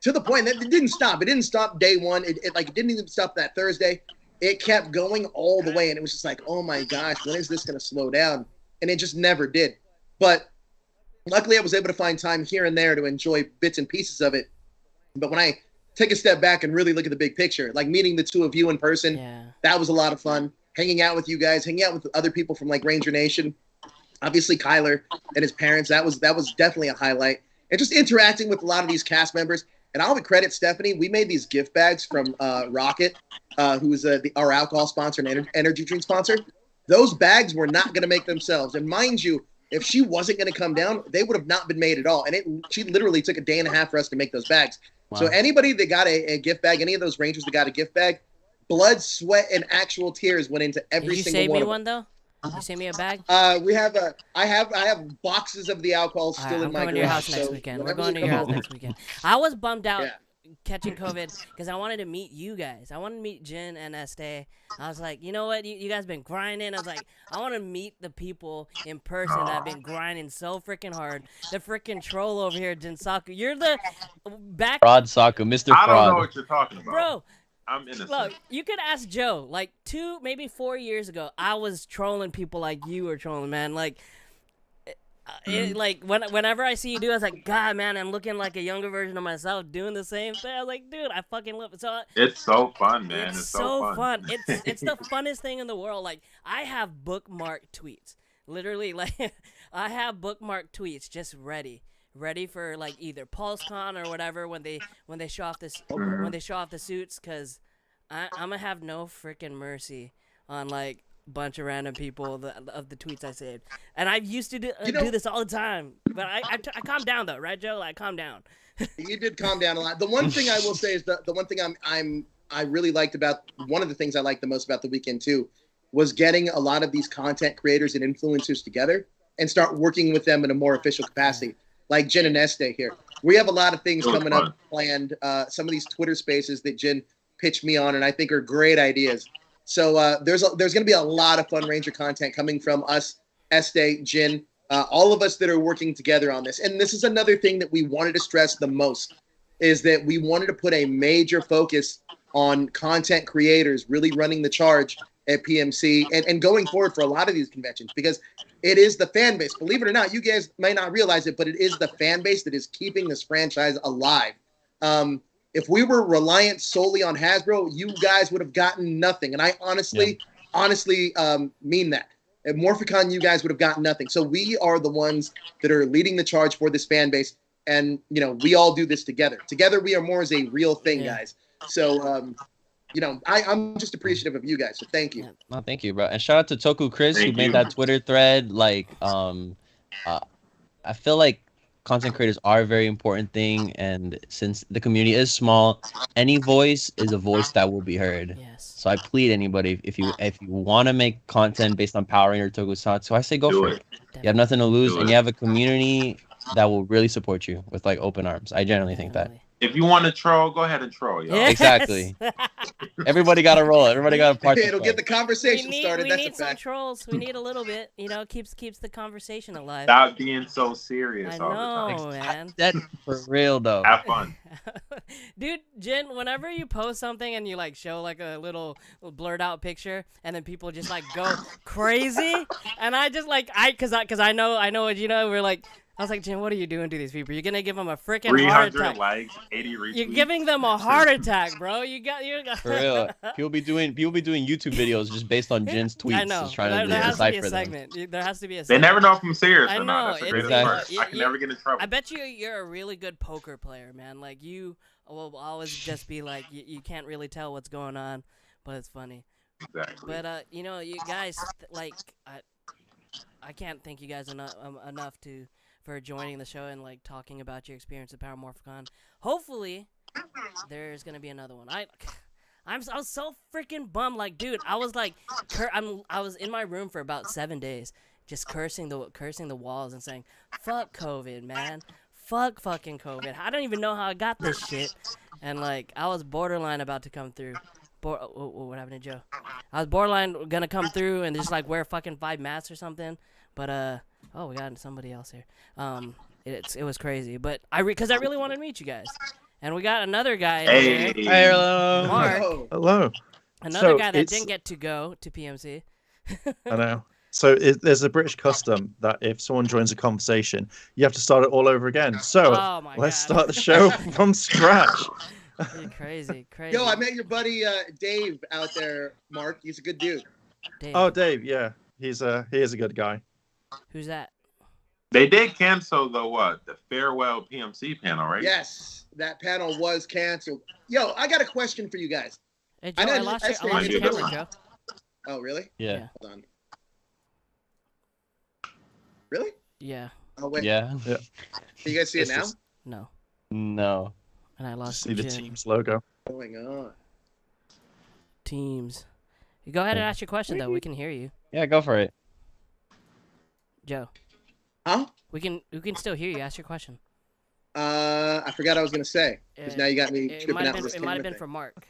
to the point that it didn't stop. It didn't stop day one. It didn't even stop that Thursday. It kept going all the way, and it was just like, oh my gosh, when is this gonna slow down? And it just never did. But luckily, I was able to find time here and there to enjoy bits and pieces of it. But when I take a step back and really look at the big picture, like meeting the two of you in person, that was a lot of fun. Hanging out with you guys, hanging out with other people from like Ranger Nation. Obviously, Kyler and his parents, that was definitely a highlight. And just interacting with a lot of these cast members. And I'll credit Stephanie. We made these gift bags from Rocket, who's our alcohol sponsor and energy drink sponsor. Those bags were not going to make themselves. And mind you, if she wasn't going to come down, they would have not been made at all. And she literally took a day and a half for us to make those bags. Wow. So anybody that got a gift bag, any of those Rangers that got a gift bag, blood, sweat, and actual tears went into every single one. Did you save me one though? Did you send me a bag? I have boxes of the alcohol still in my garage. I'm going to your house next weekend. We're going to your house next weekend. I was bummed out catching COVID because I wanted to meet you guys. I wanted to meet Jin and Estee. I was like, you know what? You guys been grinding. I was like, I want to meet the people in person that have been grinding so freaking hard. The freaking troll over here, Jinsaku. You're the back. Fraud Saku, Mr. Fraud. I don't know what you're talking about. Bro, I'm innocent. Look, you could ask Joe. Like 2, maybe 4 years ago, I was trolling people like you were trolling, man. Like, whenever I see you do, I was like, God, man, I'm looking like a younger version of myself doing the same thing. I was like, dude, I fucking love it. So It's so fun, man. it's It's so fun. It's the funnest thing in the world. Like, I have bookmarked tweets. Literally, like, I have bookmarked tweets just ready for like either PulseCon or whatever when they show off this when they show off the suits, because I'm gonna have no freaking mercy on like a bunch of random people of the tweets I saved. And I used to do this all the time, but I calmed down though, right, Joe? Like, calm down. You did calm down a lot. The one thing I will say is the one thing I really liked about, one of the things I liked the most about the weekend too, was getting a lot of these content creators and influencers together and start working with them in a more official capacity. Like Jen and Este here. We have a lot of things coming up planned. Some of these Twitter spaces that Jen pitched me on and I think are great ideas. So there's going to be a lot of Fun Ranger content coming from us, Este, Jen, all of us that are working together on this. And this is another thing that we wanted to stress the most, is that we wanted to put a major focus on content creators really running the charge at PMC and going forward for a lot of these conventions, because it is the fan base. Believe it or not, you guys may not realize it, but it is the fan base that is keeping this franchise alive. If we were reliant solely on Hasbro, you guys would have gotten nothing. And I honestly mean that. At Morphicon, you guys would have gotten nothing. So we are the ones that are leading the charge for this fan base. And, you know, we all do this together. Together, we are more as a real thing, guys. So, you know, I'm just appreciative of you guys. So thank you. No, thank you, bro. And shout out to Toku Chris who made that Twitter thread. Like, I feel like content creators are a very important thing, and since the community is small, any voice is a voice that will be heard. Yes. So I plead anybody, if you want to make content based on Power Ranger Tokusatsu, I say go for it. You have nothing to lose, and you have a community that will really support you with like open arms. I generally think that. If you want to troll, go ahead and troll, y'all. Yes. Exactly. Everybody got to roll. Everybody got to participate. It'll get the conversation started. We That's need a some fact. trolls. We need a little bit. You know, keeps the conversation alive. Stop being so serious I all know, the time. man. That for real though. Have fun. Dude, Jen, whenever you post something and you like show like a little blurred out picture and then people just like go crazy, and I just like cause I know what you know, we're like, I was like, Jen, what are you doing to these people? You're gonna give them a freaking heart 300 attack. likes, 80 retweets. You're giving them a heart attack, bro. You got For real. People be doing YouTube videos just based on Jin's tweets. I know. Just trying There to has to be a decipher them. segment. There has to be a They segment. never know if I'm serious I or know. not. That's the greatest Exactly. part. I can never get in trouble. I bet you're a really good poker player, man. Like, you will always just be like, you can't really tell what's going on, but it's funny. Exactly. But you know, you guys, like, I can't thank you guys enough for joining the show and like talking about your experience at Power Morphicon. Hopefully, there's gonna be another one. I was so freaking bummed. Like, dude, I was like, I was in my room for about 7 days, just cursing the walls and saying, "Fuck COVID, man. Fuck fucking COVID. I don't even know how I got this shit." And like, I was borderline about to come through. What happened to Joe? I was borderline gonna come through and just like wear fucking 5 masks or something. But oh, we got somebody else here. It was crazy, but because I really wanted to meet you guys, and we got another guy. Hey, hello, Mark. Hello. Another guy that didn't get to go to PMC. I know. So there's a British custom that if someone joins a conversation, you have to start it all over again. So let's start the show from scratch. You're crazy. Yo, I met your buddy Dave out there, Mark. He's a good dude. Dave. Oh, Dave, yeah, he is a good guy. Who's that? They did cancel the farewell PMC panel, right? Yes, that panel was canceled. Yo, I got a question for you guys. Hey, Joe, I lost your camera, Joe. Oh, really? Yeah. Hold on. Really? Yeah. Oh, wait. Yeah. Can you guys see it now? No. No. And I lost See the Jen. Teams logo. What's going on? Teams. You go ahead and ask your question though. We can hear you. Yeah, go for it. Joe. Huh? We can still hear you. Ask your question. I forgot I was gonna say because now you got me tripping out with this It might have been camera for thing. Mark.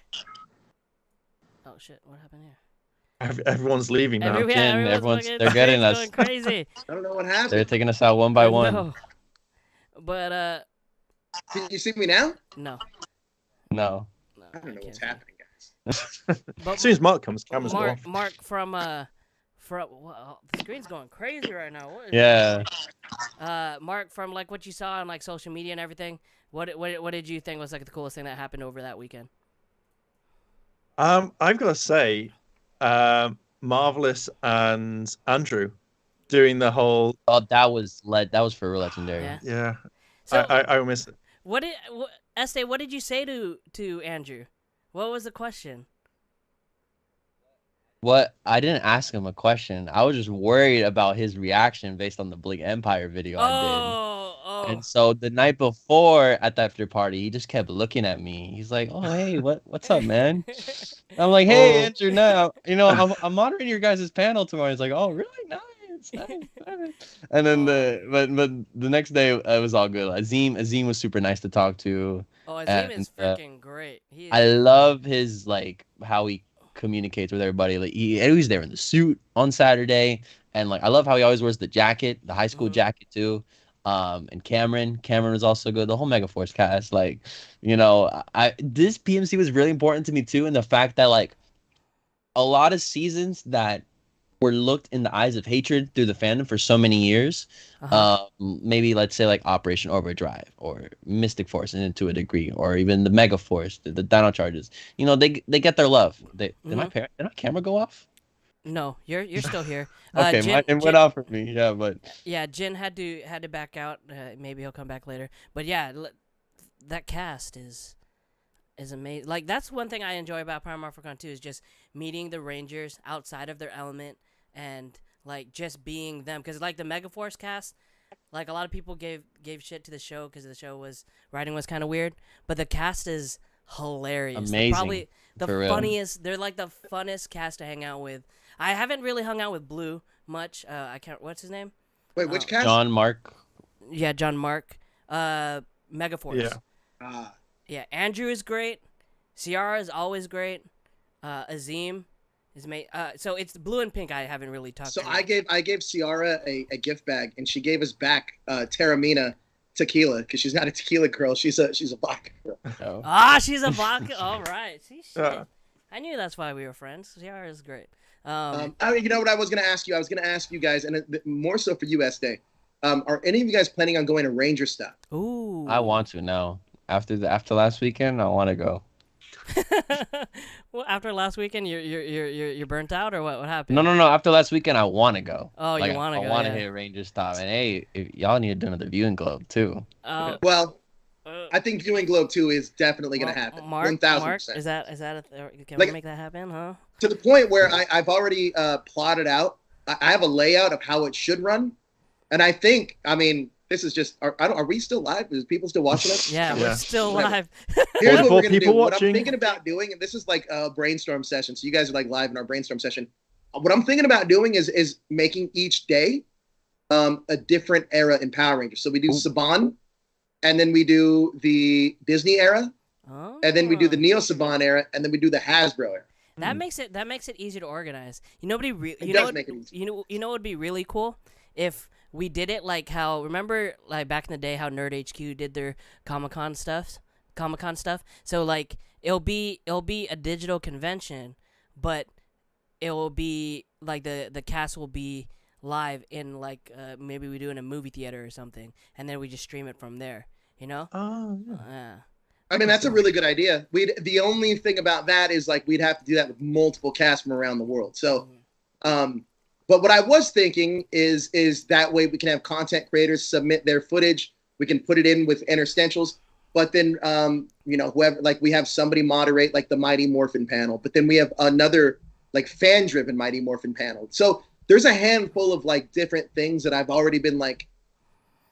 Oh shit! What happened here? Everyone's leaving now. They're getting us. Going crazy. I don't know what happened. They're taking us out one by one. No. But Can you see me now? No. No. I don't know what's happening, guys. As soon as Mark comes, cameras go off. Mark from well, the screen's going crazy right now. What is Yeah. Mark, from like what you saw on like social media and everything, what did you think was like the coolest thing that happened over that weekend? I've got to say, Marvelous and Andrew doing the whole. Oh, that was for real legendary. Yeah. So, I miss it. Estee, what did you say to Andrew? What was the question? What? I didn't ask him a question. I was just worried about his reaction based on the Blink Empire video I did. And so the night before at the after party, he just kept looking at me. He's like, "Oh, hey, what's up, man?" I'm like, "Hey, Andrew, now I'm moderating your guys' panel tomorrow." He's like, "Oh, really? Nice." And then but the next day it was all good. Azim was super nice to talk to. Oh, Azim is freaking great. I love his like how he communicates with everybody. Like he was there in the suit on Saturday, and like I love how he always wears the jacket, the high school jacket too. And Cameron was also good. The whole Megaforce cast, like, this PMC was really important to me too, in the fact that like a lot of seasons that were looked in the eyes of hatred through the fandom for so many years. Maybe let's say like Operation Overdrive or Mystic Force, and to a degree, or even the Mega Force, the Dino Charges. They get their love. Did my camera go off? No, you're still here. Okay, it went off for me. Yeah, but yeah, Jin had to back out. Maybe he'll come back later. But yeah, that cast is amazing. Like that's one thing I enjoy about Power Morphicon too, is just meeting the Rangers outside of their element and like just being them. Because like the Megaforce cast, like a lot of people gave shit to the show because the show writing was kind of weird, but the cast is hilarious. Amazing. They're probably the For real. funniest. They're like the funnest cast to hang out with. I haven't really hung out with Blue much. I can't. What's his name? Wait, which cast? John Mark. Yeah, John Mark. Megaforce. Yeah. Yeah, Andrew is great. Ciara is always great. Azim is made. So it's Blue and Pink. I haven't really talked. So to I gave Ciara a gift bag, and she gave us back Terramina tequila because she's not a tequila girl. She's a vodka girl. Oh. She's a vodka. All right. See, shit. I knew that's why we were friends. Ciara is great. You know what I was going to ask you? I was going to ask you guys, and more so for you, Estee. Are any of you guys planning on going to Ranger Stop? Ooh. I want to now. After last weekend, I want to go. Well, after last weekend, you're burnt out, or what? What happened? No. After last weekend, I want to go. Oh, like, you want to go? I want to hit Ranger Stop, and hey, y'all need to do another viewing globe too. Well, I think viewing globe 2 is definitely going to happen. 1,000%. Is that can we make that happen? Huh? To the point where I've already plotted out. I have a layout of how it should run, and I think, this is just. Are we still live? Is people still watching us? Yeah, we're still live. Here's what we're gonna do. What I'm thinking about doing, and this is like a brainstorm session. So you guys are like live in our brainstorm session. What I'm thinking about doing is making each day a different era in Power Rangers. So we do Saban, and then we do the Disney era, and then we do the Neo Saban era, and then we do the Hasbro era. That makes it easier to organize. You know what would be really cool if we did it like how, remember like back in the day how Nerd HQ did their Comic-Con stuff? So like it'll be a digital convention, but it will be like the cast will be live in like maybe we do in a movie theater or something, and then we just stream it from there, Oh, yeah. That's a really good idea. The only thing about that is like we'd have to do that with multiple casts from around the world. So but what I was thinking is that way we can have content creators submit their footage. We can put it in with interstitials, but then whoever, like we have somebody moderate like the Mighty Morphin panel, but then we have another like fan-driven Mighty Morphin panel. So there's a handful of like different things that I've already been like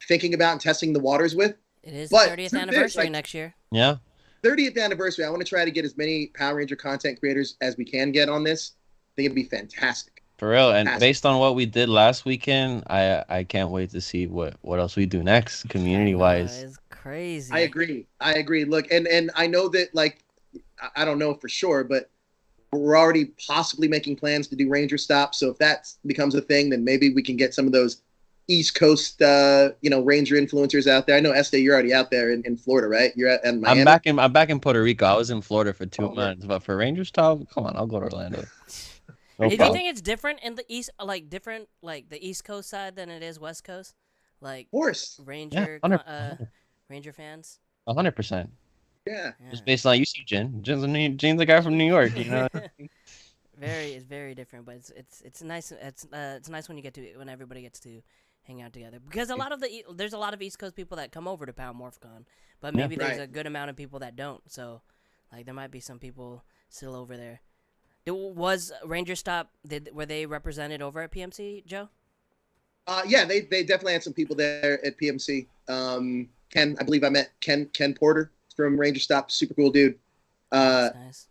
thinking about and testing the waters with. It is the 30th anniversary next year. Yeah. 30th anniversary. I want to try to get as many Power Ranger content creators as we can get on this. I think it'd be fantastic. For real, and based on what we did last weekend, I can't wait to see what else we do next, community-wise. It's crazy. I agree. Look, and I know that, like, I don't know for sure, but we're already possibly making plans to do Ranger Stop. So if that becomes a thing, then maybe we can get some of those East Coast, Ranger influencers out there? I know Estee, you're already out there in Florida, right? You're at in Miami. I'm back in Puerto Rico. I was in Florida for 2 months, but for Ranger style, come on, I'll go to Orlando. Do you think it's different in the East, like the East Coast side than it is West Coast? Like, of course, Ranger, Ranger fans. 100%. Yeah. Just based on you see Jin's the guy from New York, you know. It's very different, but it's nice. It's nice when everybody gets to hang out together, because there's a lot of East Coast people that come over to Power Morphicon, but maybe there's a good amount of people that don't. So, like, there might be some people still over there. Was Ranger Stop? Were they represented over at PMC, Joe? Yeah, they definitely had some people there at PMC. Ken, I believe I met Ken Porter from Ranger Stop. Super cool dude. Nice.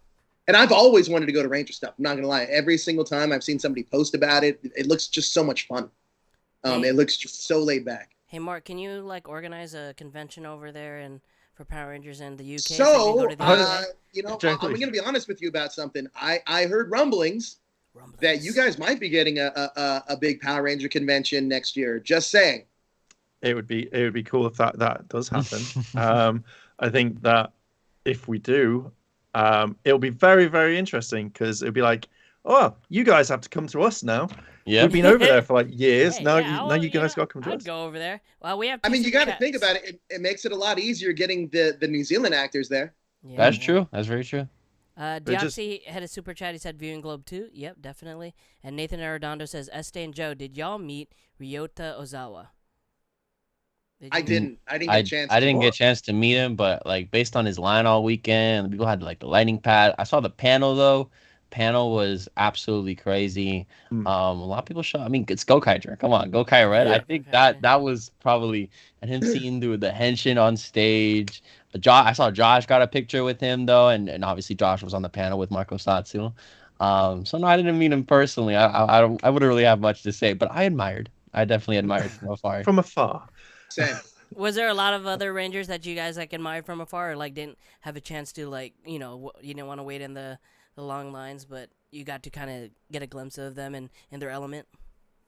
And I've always wanted to go to Ranger Stop. I'm not gonna lie. Every single time I've seen somebody post about it, it looks just so much fun. It looks just so laid back. Hey, Mark, can you organize a convention over there and for Power Rangers in the UK? So, I'm gonna be honest with you about something. I heard rumblings that you guys might be getting a big Power Ranger convention next year. Just saying. It would be cool if that does happen. I think that if we do, it'll be very, very interesting, because it'll be like, oh, you guys have to come to us now. Yeah, we've been over there for like years. Now you guys got to come to us. I'd go over there. Well, we have. I mean, you got to think about it. It makes it a lot easier getting the New Zealand actors there. Yeah, that's true. That's very true. Deoxy had a super chat. He said Viewing Globe too. Yep, definitely. And Nathan Arredondo says, Estee and Joe, did y'all meet Ryota Ozawa? I didn't get a chance. I didn't get a chance to meet him, but like based on his line all weekend, people had like the lighting pad. I saw the panel though. Panel was absolutely crazy. A lot of people show. I mean, it's Gokaiger. Come on, Gokai Red. Yeah. I think that was probably, and him seeing the henshin on stage. I saw Josh got a picture with him though, and obviously Josh was on the panel with Marco Satsu. So no, I didn't meet him personally. I wouldn't really have much to say, but I definitely admired from afar. From afar. Same. Was there a lot of other Rangers that you guys admired from afar, or didn't have a chance to you didn't want to wait in the long lines, but you got to kind of get a glimpse of them in their element?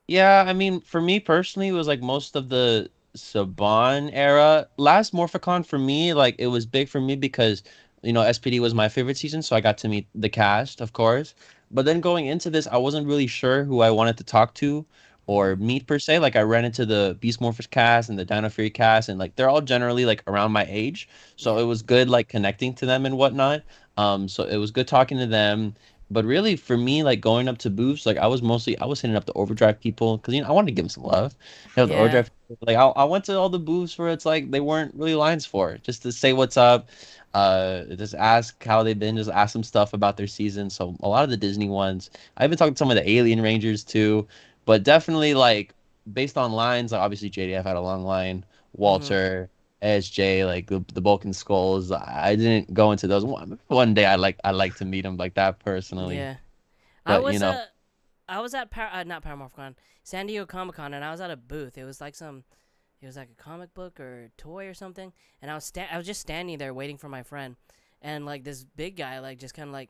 Yeah, I mean, for me personally, it was most of the Saban era. Last Morphicon for me, it was big for me because, SPD was my favorite season, so I got to meet the cast, of course. But then going into this, I wasn't really sure who I wanted to talk to or meet per se. I ran into the Beast Morphers cast and the Dino Fury cast, and they're all generally around my age, so it was good connecting to them and whatnot. So it was good talking to them. But really, for me, going up to booths, I was hitting up the Overdrive people because I wanted to give them some love. The Overdrive people, I went to all the booths where it's they weren't really lines for, just to say what's up, just ask how they've been, just ask them stuff about their season. So a lot of the Disney ones, I even talked to some of the Alien Rangers too. But definitely, based on lines, obviously JDF had a long line, Walter, SJ, the Bulk Skulls. I didn't go into those. One day I'd like to meet him like that personally. Yeah, but, I was at not Power Morphicon, San Diego Comic Con, and I was at a booth. It was a comic book or a toy or something, and I was just standing there waiting for my friend, and this big guy just kind of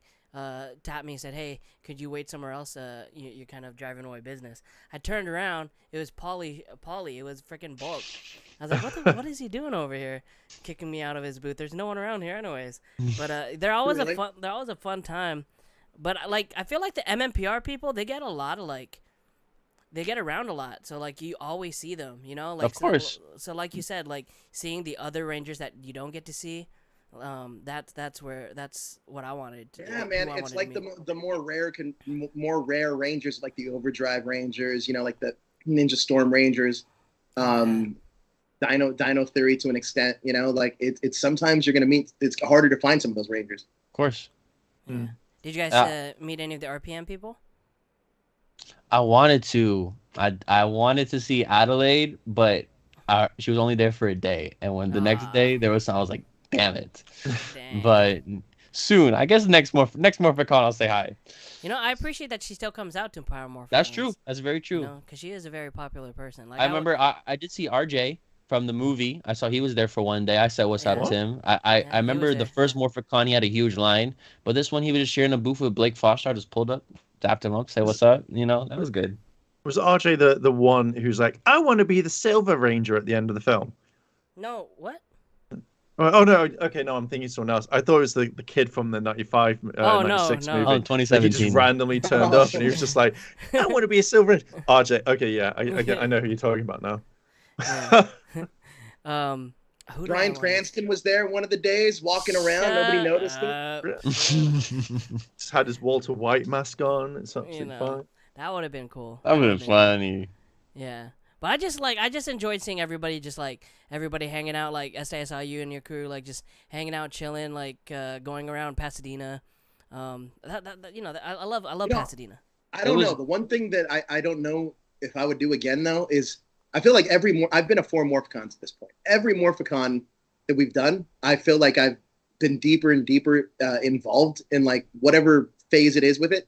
tapped me and said, "Hey, could you wait somewhere else? You're kind of driving away business." I turned around. It was Paulie. It was freaking Bulk. I was like, "What is he doing over here, kicking me out of his booth? There's no one around here, anyways." But they're always a fun time. But I feel like the MMPR people, they get a lot of they get around a lot. So you always see them, of course. So like you said, seeing the other Rangers that you don't get to see. That's what I wanted. Yeah, man, it's the more rare Rangers, like the Overdrive Rangers, like the Ninja Storm Rangers, Dino Theory to an extent, it's sometimes you're gonna meet. It's harder to find some of those Rangers. Of course. Yeah. Did you guys meet any of the RPM people? I wanted to. I wanted to see Adelaide, but she was only there for a day, and when the next day there was some, I was like, damn it. But soon, I guess next Morphicon I'll say hi. I appreciate that she still comes out to Power Morphicon. That's true. That's very true. Because she is a very popular person. I remember I did see RJ from the movie. I saw he was there for one day. I said what's up to him. I remember the first Morphicon he had a huge line, but this one he was just sharing a booth with Blake Foster. I just pulled up, tapped him up, say what's up. That was good. Was RJ the one who's like, I want to be the Silver Ranger at the end of the film? No, what? Oh no, okay, no, I'm thinking someone else. I thought it was the kid from the 95, Oh, 96 no. movie. Oh, Like, he just 2017. randomly turned up and he was just like, I want to be a Silver Ranger. RJ, okay, yeah, I know who you're talking about now. Yeah. Who do I Bryan like? Cranston was there one of the days, walking around. Nobody noticed him. Just had his Walter White mask on. It's You absolutely know, fine. that would have been cool. That would would've have been funny. Yeah. But I just enjoyed seeing everybody everybody hanging out, like SASIU and your crew, like just hanging out, chilling, like going around Pasadena. I love Pasadena. I don't know. The one thing that I don't know if I would do again though is I feel like I've been to 4 Morphicons at this point. Every Morphicon that we've done, I feel like I've been deeper and deeper involved in like whatever phase it is with it.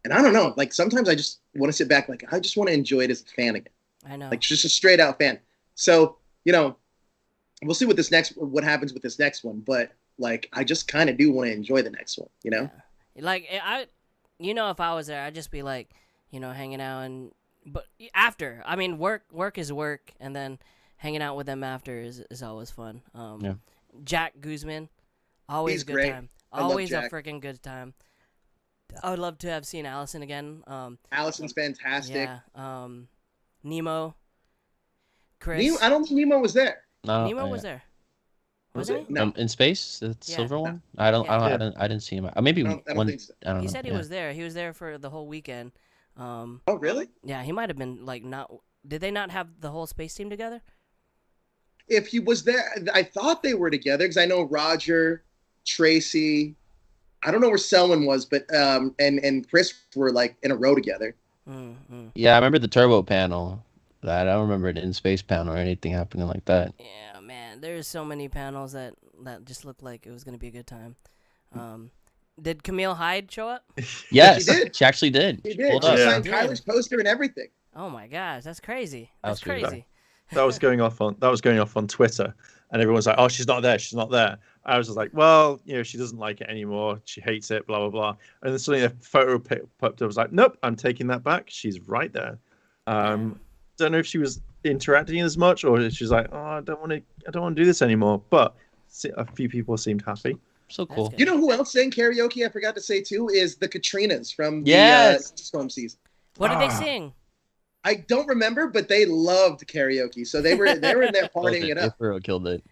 And I don't know, like sometimes I just want to sit back, like I just want to enjoy it as a fan again. I know. Like just a straight out fan. So, we'll see what happens with this next one, but like I just kind of do want to enjoy the next one, Yeah. Like if I was there, I'd just be like, hanging out but after, I mean, work is work, and then hanging out with them after is always fun. Yeah. Jack Guzman, always He's good great. time. I love Always a Jack. freaking good time. I would love to have seen Allison again. Allison's fantastic. Yeah. Nemo. Chris. Nemo, I don't think Nemo was there. No, Nemo was there. Wasn't he? No. In space, the Yeah. silver No. one. I didn't see him. Maybe I don't one. think so. I don't He know. said he Yeah. was there. He was there for the whole weekend. Oh, really? Yeah, he might have been like not. Did they not have the whole space team together? If he was there, I thought they were together because I know Roger, Tracy, I don't know where Selwyn was, but and Chris were like in a row together. Yeah, I remember the turbo panel. I don't remember an in-space panel or anything happening like that. Yeah, man, there's so many panels that just looked like it was gonna be a good time. Did Camille Hyde show up? Yes, She did. she actually did. He She did. pulled She up. signed Tyler's poster and everything. Oh my gosh, that's crazy. That was That's pretty crazy. That was going off on Twitter, and everyone's like, "Oh, she's not there. She's not there." I was just like, "Well, she doesn't like it anymore. She hates it. Blah blah blah." And then suddenly a photo popped up. I was like, "Nope, I'm taking that back. She's right there." Don't know if she was interacting as much or if she's like, "Oh, I don't want to do this anymore." But a few people seemed happy. So cool. You know who else sang karaoke? I forgot to say too is the Katrinas from Yes. the Storm season. What did they sing? I don't remember, but they loved karaoke, so they were in there partying it up. They for real killed it.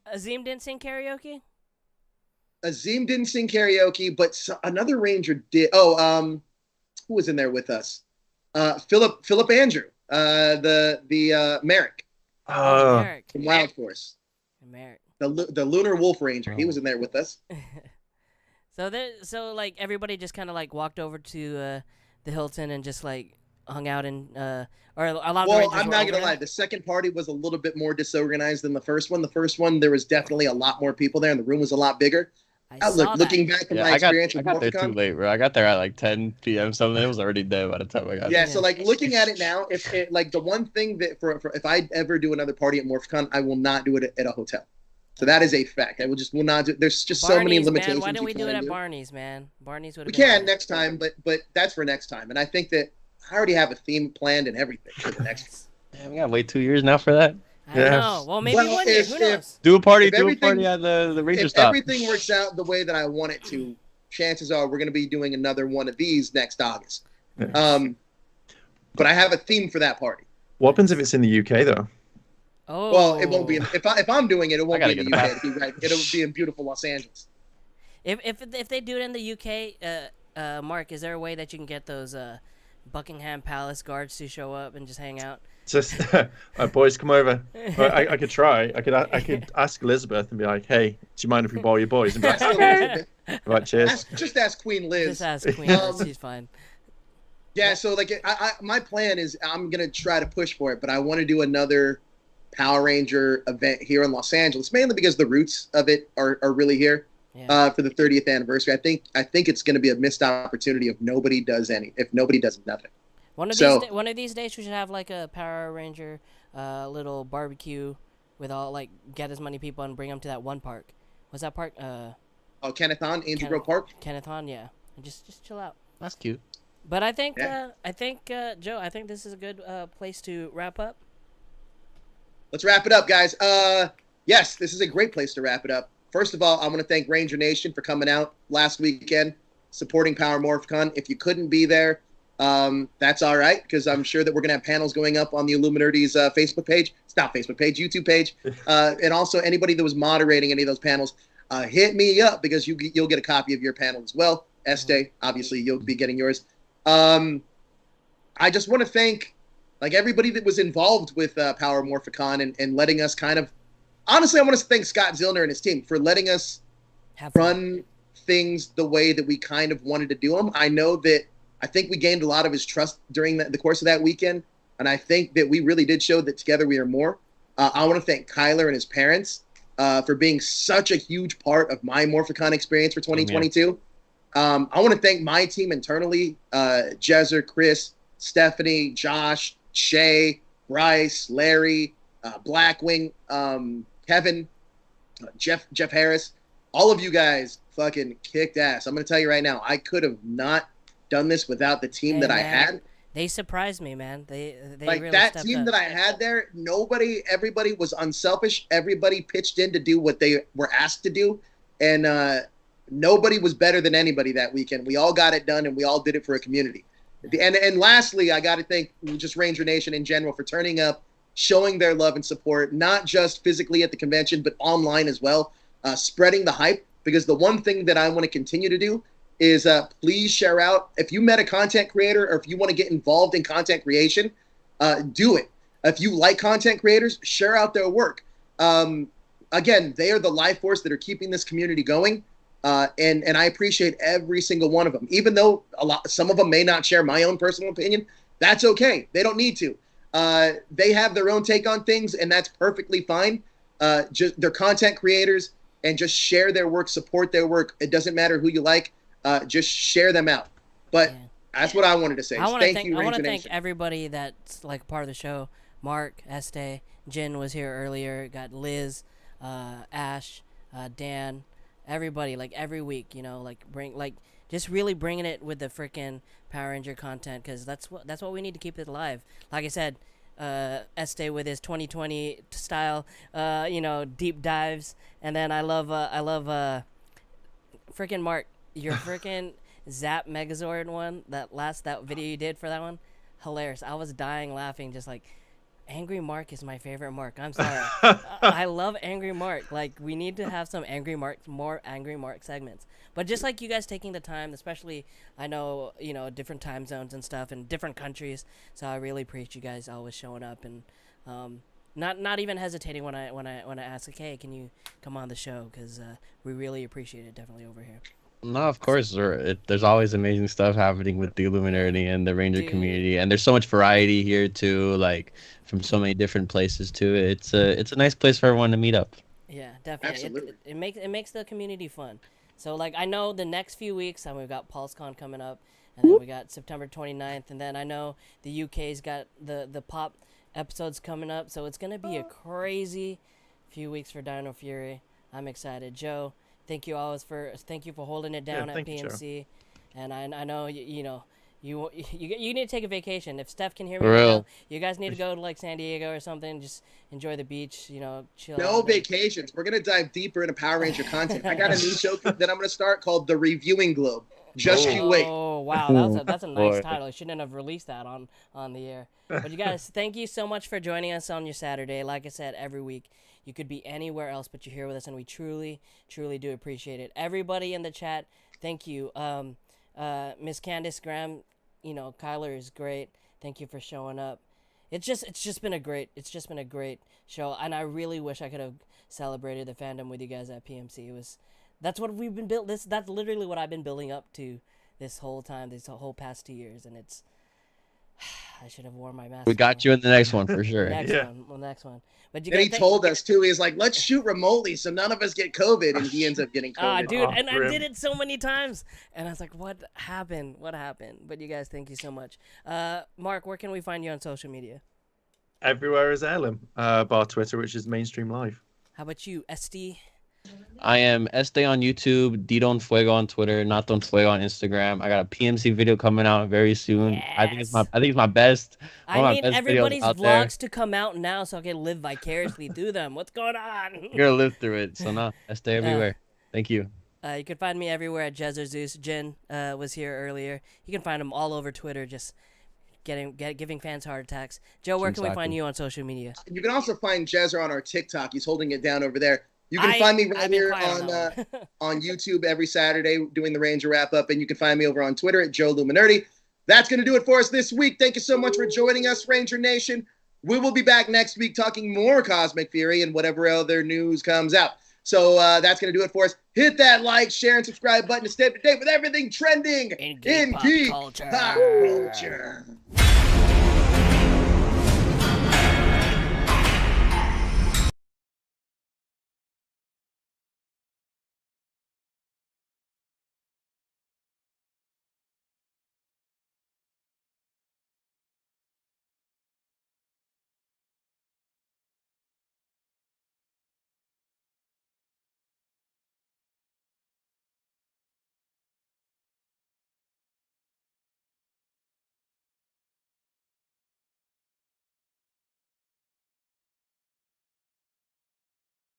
Azim didn't sing karaoke. Azim didn't sing karaoke, but another ranger did. Oh, who was in there with us? Philip Andrew, the Merrick Merrick. from Wild Force, Merrick. the Lunar Wolf Ranger. He was in there with us. So like everybody just kind of like walked over to the Hilton and just like hung out and or a lot of the Well, Rangers I'm were not over gonna there? lie. The second party was a little bit more disorganized than the first one. The first one, there was definitely a lot more people there, and the room was a lot bigger. Looking back from my experience I with got there too Morphicon, late, bro. I got there at like 10 p.m. something. It was already dead by the time I got yeah. there. So like looking at it now, if the one thing that for if I ever do another party at Morphicon, I will not do it at a hotel. So that is a fact. I will not do. There's just so many Barney's, limitations. Man. Why didn't we you do it can at Barney's, man? Barney's would have We been can fun. next time, but that's for next time. And I think that I already have a theme planned and everything for the next one. Damn, we gotta wait 2 years now for that. I don't know. Well, maybe one year. Who knows? Do a party if at everything- the Ranger If stop. everything works out the way that I want it to, chances are we're going to be doing another one of these next August. But I have a theme for that party. What happens if it's in the UK though? Oh. Well, it won't be. If I'm doing it, it won't I be gotta in the get UK. It'll be, right, it'll be in beautiful Los Angeles. If they do it in the UK, Mark, is there a way that you can get those Buckingham Palace guards to show up and just hang out? Just boys, come over. Well, I could try. I could ask Elizabeth and be like, "Hey, do you mind if we borrow your boys?" And be like, "Okay." Right, cheers. Just ask Queen Liz. Just ask Queen Liz. She's fine. Yeah, so like my plan is I'm gonna try to push for it, but I want to do another Power Ranger event here in Los Angeles, mainly because the roots of it are really here for the 30th anniversary. I think it's gonna be a missed opportunity if nobody does nothing. One of these days we should have like a Power Ranger little barbecue with all like get as many people and bring them to that one park. What's that park? Kennethon, Angel Grove Park. Kennethon, yeah. And just chill out. That's cute. But I think, Joe, I think this is a good place to wrap up. Let's wrap it up, guys. Yes, this is a great place to wrap it up. First of all, I want to thank Ranger Nation for coming out last weekend, supporting Power MorphCon. If you couldn't be there, that's all right, because I'm sure that we're going to have panels going up on the Illuminerdi's Facebook page. It's not Facebook page, YouTube page. And also anybody that was moderating any of those panels, hit me up, because you'll get a copy of your panel as well. Este, obviously, you'll be getting yours. I just want to thank everybody that was involved with Power MorphCon and letting us kind of, honestly, I want to thank Scott Zillner and his team for letting us run things the way that we kind of wanted to do them. I think we gained a lot of his trust during the course of that weekend, and I think that we really did show that together we are more. I want to thank Kyler and his parents for being such a huge part of my MorphCon experience for 2022. I want to thank my team internally, Jezer, Chris, Stephanie, Josh, Shay, Bryce, Larry, Blackwing, Kevin, Jeff Harris. All of you guys fucking kicked ass. I'm going to tell you right now, I could have not done this without the team that I had. They surprised me, man. They really that stepped team up. that I had there, everybody was unselfish. Everybody pitched in to do what they were asked to do. And nobody was better than anybody that weekend. We all got it done, and we all did it for a community. And lastly, I got to thank just Ranger Nation in general for turning up, showing their love and support, not just physically at the convention, but online as well, spreading the hype. Because the one thing that I want to continue to do is please share out. If you met a content creator, or if you want to get involved in content creation, do it. If you like content creators, share out their work. Again, they are the life force that are keeping this community going. And I appreciate every single one of them, even though some of them may not share my own personal opinion. That's okay. They don't need to. They have their own take on things, and that's perfectly fine. They're content creators, and just share their work, support their work. It doesn't matter who you like. Just share them out. But that's what I wanted to say. Thank you, I want Ranger to thank Nation. everybody that's part of the show. Mark, Este, Jen was here earlier. Got Liz, Ash, Dan. Everybody, every week, just really bringing it with the freaking Power Ranger content, because that's what we need to keep it alive. Like I said, Este with his 2020 style, deep dives, and then I love freaking Mark, your freaking Zap Megazord one, that video you did for that one, hilarious. I was dying laughing, just Angry Mark is my favorite Mark. I'm sorry. I love Angry Mark. We need to have some more Angry Mark segments. But just you guys taking the time, especially, I know, different time zones and stuff in different countries. So I really appreciate you guys always showing up and not even hesitating when I ask, hey, can you come on the show? Because we really appreciate it, definitely over here. No, of course. There's always amazing stuff happening with the Illuminerdi and the Ranger community, and there's so much variety here too, from so many different places too. It's a nice place for everyone to meet up. Yeah, definitely. Absolutely. It makes the community fun. So I know the next few weeks, we've got PulseCon coming up, and then we got September 29th, and then I know the UK's got the pop episodes coming up, so it's gonna be a crazy few weeks for Dino Fury. I'm excited, Joe. Thank you for holding it down at PMC, and I know you need to take a vacation. If Steph can hear me right now, you guys need to go to San Diego or something. Just enjoy the beach, chill. No vacations. We're gonna dive deeper into Power Ranger content. I got a new show that I'm gonna start called The Reviewing Globe. Just you wait. Oh wow, that's a nice title. I shouldn't have released that on the air. But you guys, thank you so much for joining us on your Saturday. Like I said, every week. You could be anywhere else, but you're here with us, and we truly, truly do appreciate it. Everybody in the chat, thank you. Miss Candice Graham, Kyler is great. Thank you for showing up. It's just been a great show, and I really wish I could have celebrated the fandom with you guys at PMC. That's what we've been built. That's literally what I've been building up to this whole time, this whole past 2 years, and it's. I should have worn my mask. We got you in the next one for sure. Next one. But he told us too. He's like, let's shoot remotely so none of us get COVID, and he ends up getting COVID. Dude, and I did it so many times, and I was like, what happened? But you guys, thank you so much. Mark, where can we find you on social media? Everywhere is Ellen, bar Twitter, which is Mainstream Live. How about you, SD? I am Este on YouTube, Didon Fuego on Twitter, Not Don Fuego on Instagram. I got a PMC video coming out very soon. Yes. I think it's my best. I One of need my best everybody's videos out there. vlogs to come out now so I can live vicariously through them. What's going on? You're gonna live through it. So no, Este everywhere. Thank you. You can find me everywhere at Jezzer Zeus. Jen was here earlier. You can find him all over Twitter, just giving fans heart attacks. Joe, where can we find you on social media? You can also find Jezzer on our TikTok. He's holding it down over there. You can find me right here on YouTube every Saturday doing the Ranger wrap up, and you can find me over on Twitter at Joe Illuminerdi. That's going to do it for us this week. Thank you so much for joining us, Ranger Nation. We will be back next week talking more Cosmic Fury and whatever other news comes out. So that's going to do it for us. Hit that like, share, and subscribe button to stay up to date with everything trending in geek pop culture.